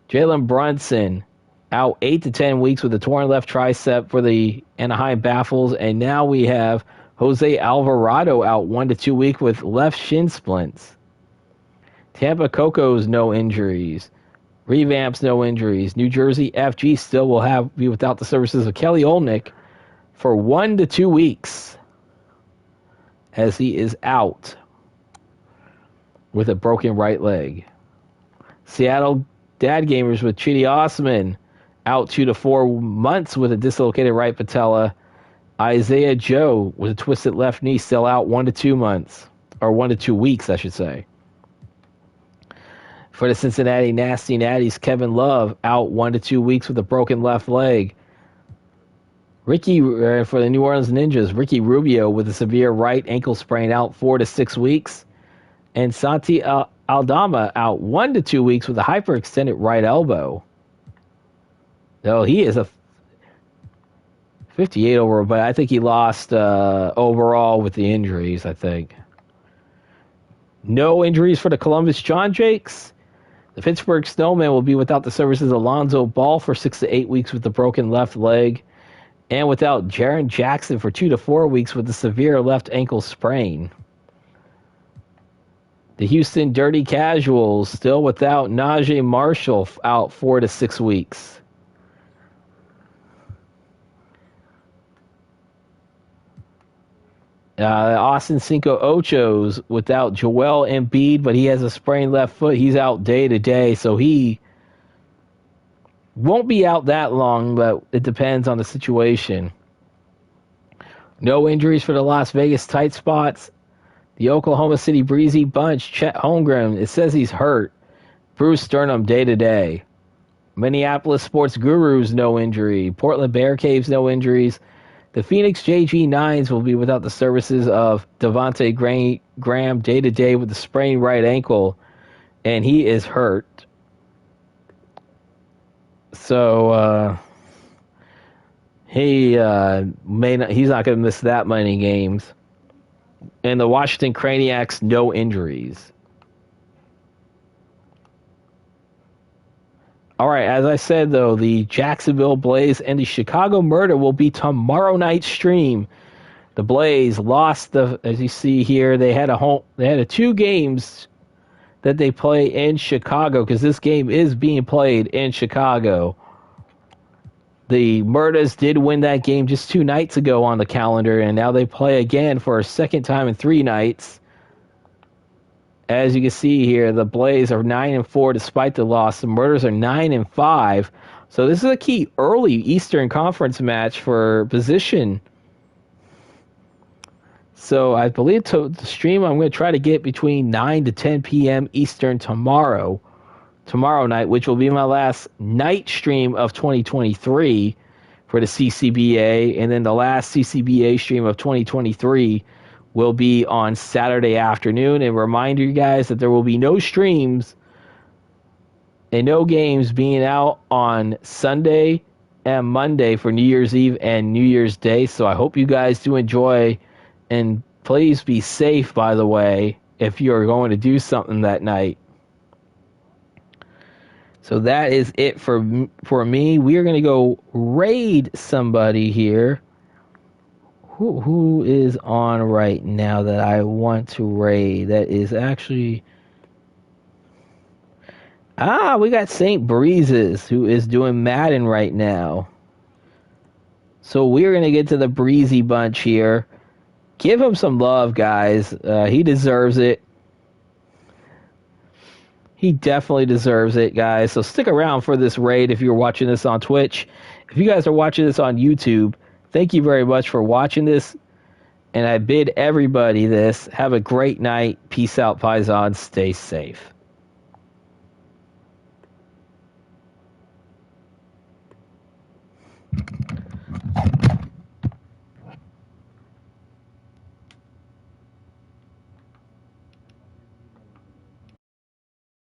Speaker 1: Jalen Brunson, out 8 to 10 weeks with a torn left tricep for the Anaheim Baffles. And now we have Jose Alvarado out 1 to 2 weeks with left shin splints. Tampa Cocos, no injuries. Revamps, no injuries. New Jersey FG still will be without the services of Kelly Olynyk for 1 to 2 weeks, as he is out with a broken right leg. Seattle Dad Gamers with Chidi Osman out 2 to 4 months with a dislocated right patella. Isaiah Joe with a twisted left knee, still out 1 to 2 months, or 1 to 2 weeks, I should say. For the Cincinnati Nasty Natties, Kevin Love out 1 to 2 weeks with a broken left leg. For the New Orleans Ninjas, Ricky Rubio with a severe right ankle sprain, out 4 to 6 weeks. And Santi Aldama out 1 to 2 weeks with a hyperextended right elbow. Though he is a 58 overall, but I think he lost overall with the injuries, I think. No injuries for the Columbus John Jakes. The Pittsburgh Snowmen will be without the services of Alonzo Ball for 6 to 8 weeks with a broken left leg. And without Jaren Jackson for 2 to 4 weeks with a severe left ankle sprain. The Houston Dirty Casuals still without Najee Marshall, out 4 to 6 weeks. Austin Cinco Ochos without Joel Embiid, but he has a sprained left foot. He's out day to day, so he won't be out that long, but it depends on the situation. No injuries for the Las Vegas Tight Spots. The Oklahoma City Breezy Bunch, Chet Holmgren, it says he's hurt. Bruce Sternum, day to day. Minneapolis Sports Gurus, no injury. Portland Bear Caves, no injuries. The Phoenix JG9s will be without the services of Devontae Graham, day to day with a sprained right ankle, and he is hurt. So he's not going to miss that many games. And the Washington Craniacs, no injuries. All right, as I said, though, the Jacksonville Blaze and the Chicago Murder will be tomorrow night's stream. The Blaze lost as you see here, they had a 2 games that they play in Chicago, because this game is being played in Chicago. The Murders did win that game just 2 nights ago on the calendar, and now they play again for a second time in 3 nights. As you can see here, the Blaze are 9-4 despite the loss. The Murders are 9-5. So this is a key early Eastern Conference match for position. So I believe the stream I'm going to try to get between 9 to 10 p.m. Eastern tomorrow night, which will be my last night stream of 2023 for the CCBA, and then the last CCBA stream of 2023 will be on Saturday afternoon. And remind you guys that there will be no streams and no games being out on Sunday and Monday for New Year's Eve and New Year's Day. So I hope you guys do enjoy, and please be safe, by the way, if you're going to do something that night. So that is it for me. We are going to go raid somebody here. Who is on right now that I want to raid? That is actually... we got St. Breezes, who is doing Madden right now. So we're going to get to the Breezy bunch here. Give him some love, guys. He deserves it. He definitely deserves it, guys. So stick around for this raid if you're watching this on Twitch. If you guys are watching this on YouTube, thank you very much for watching this. And I bid everybody this. Have a great night. Peace out, Paisans. Stay safe.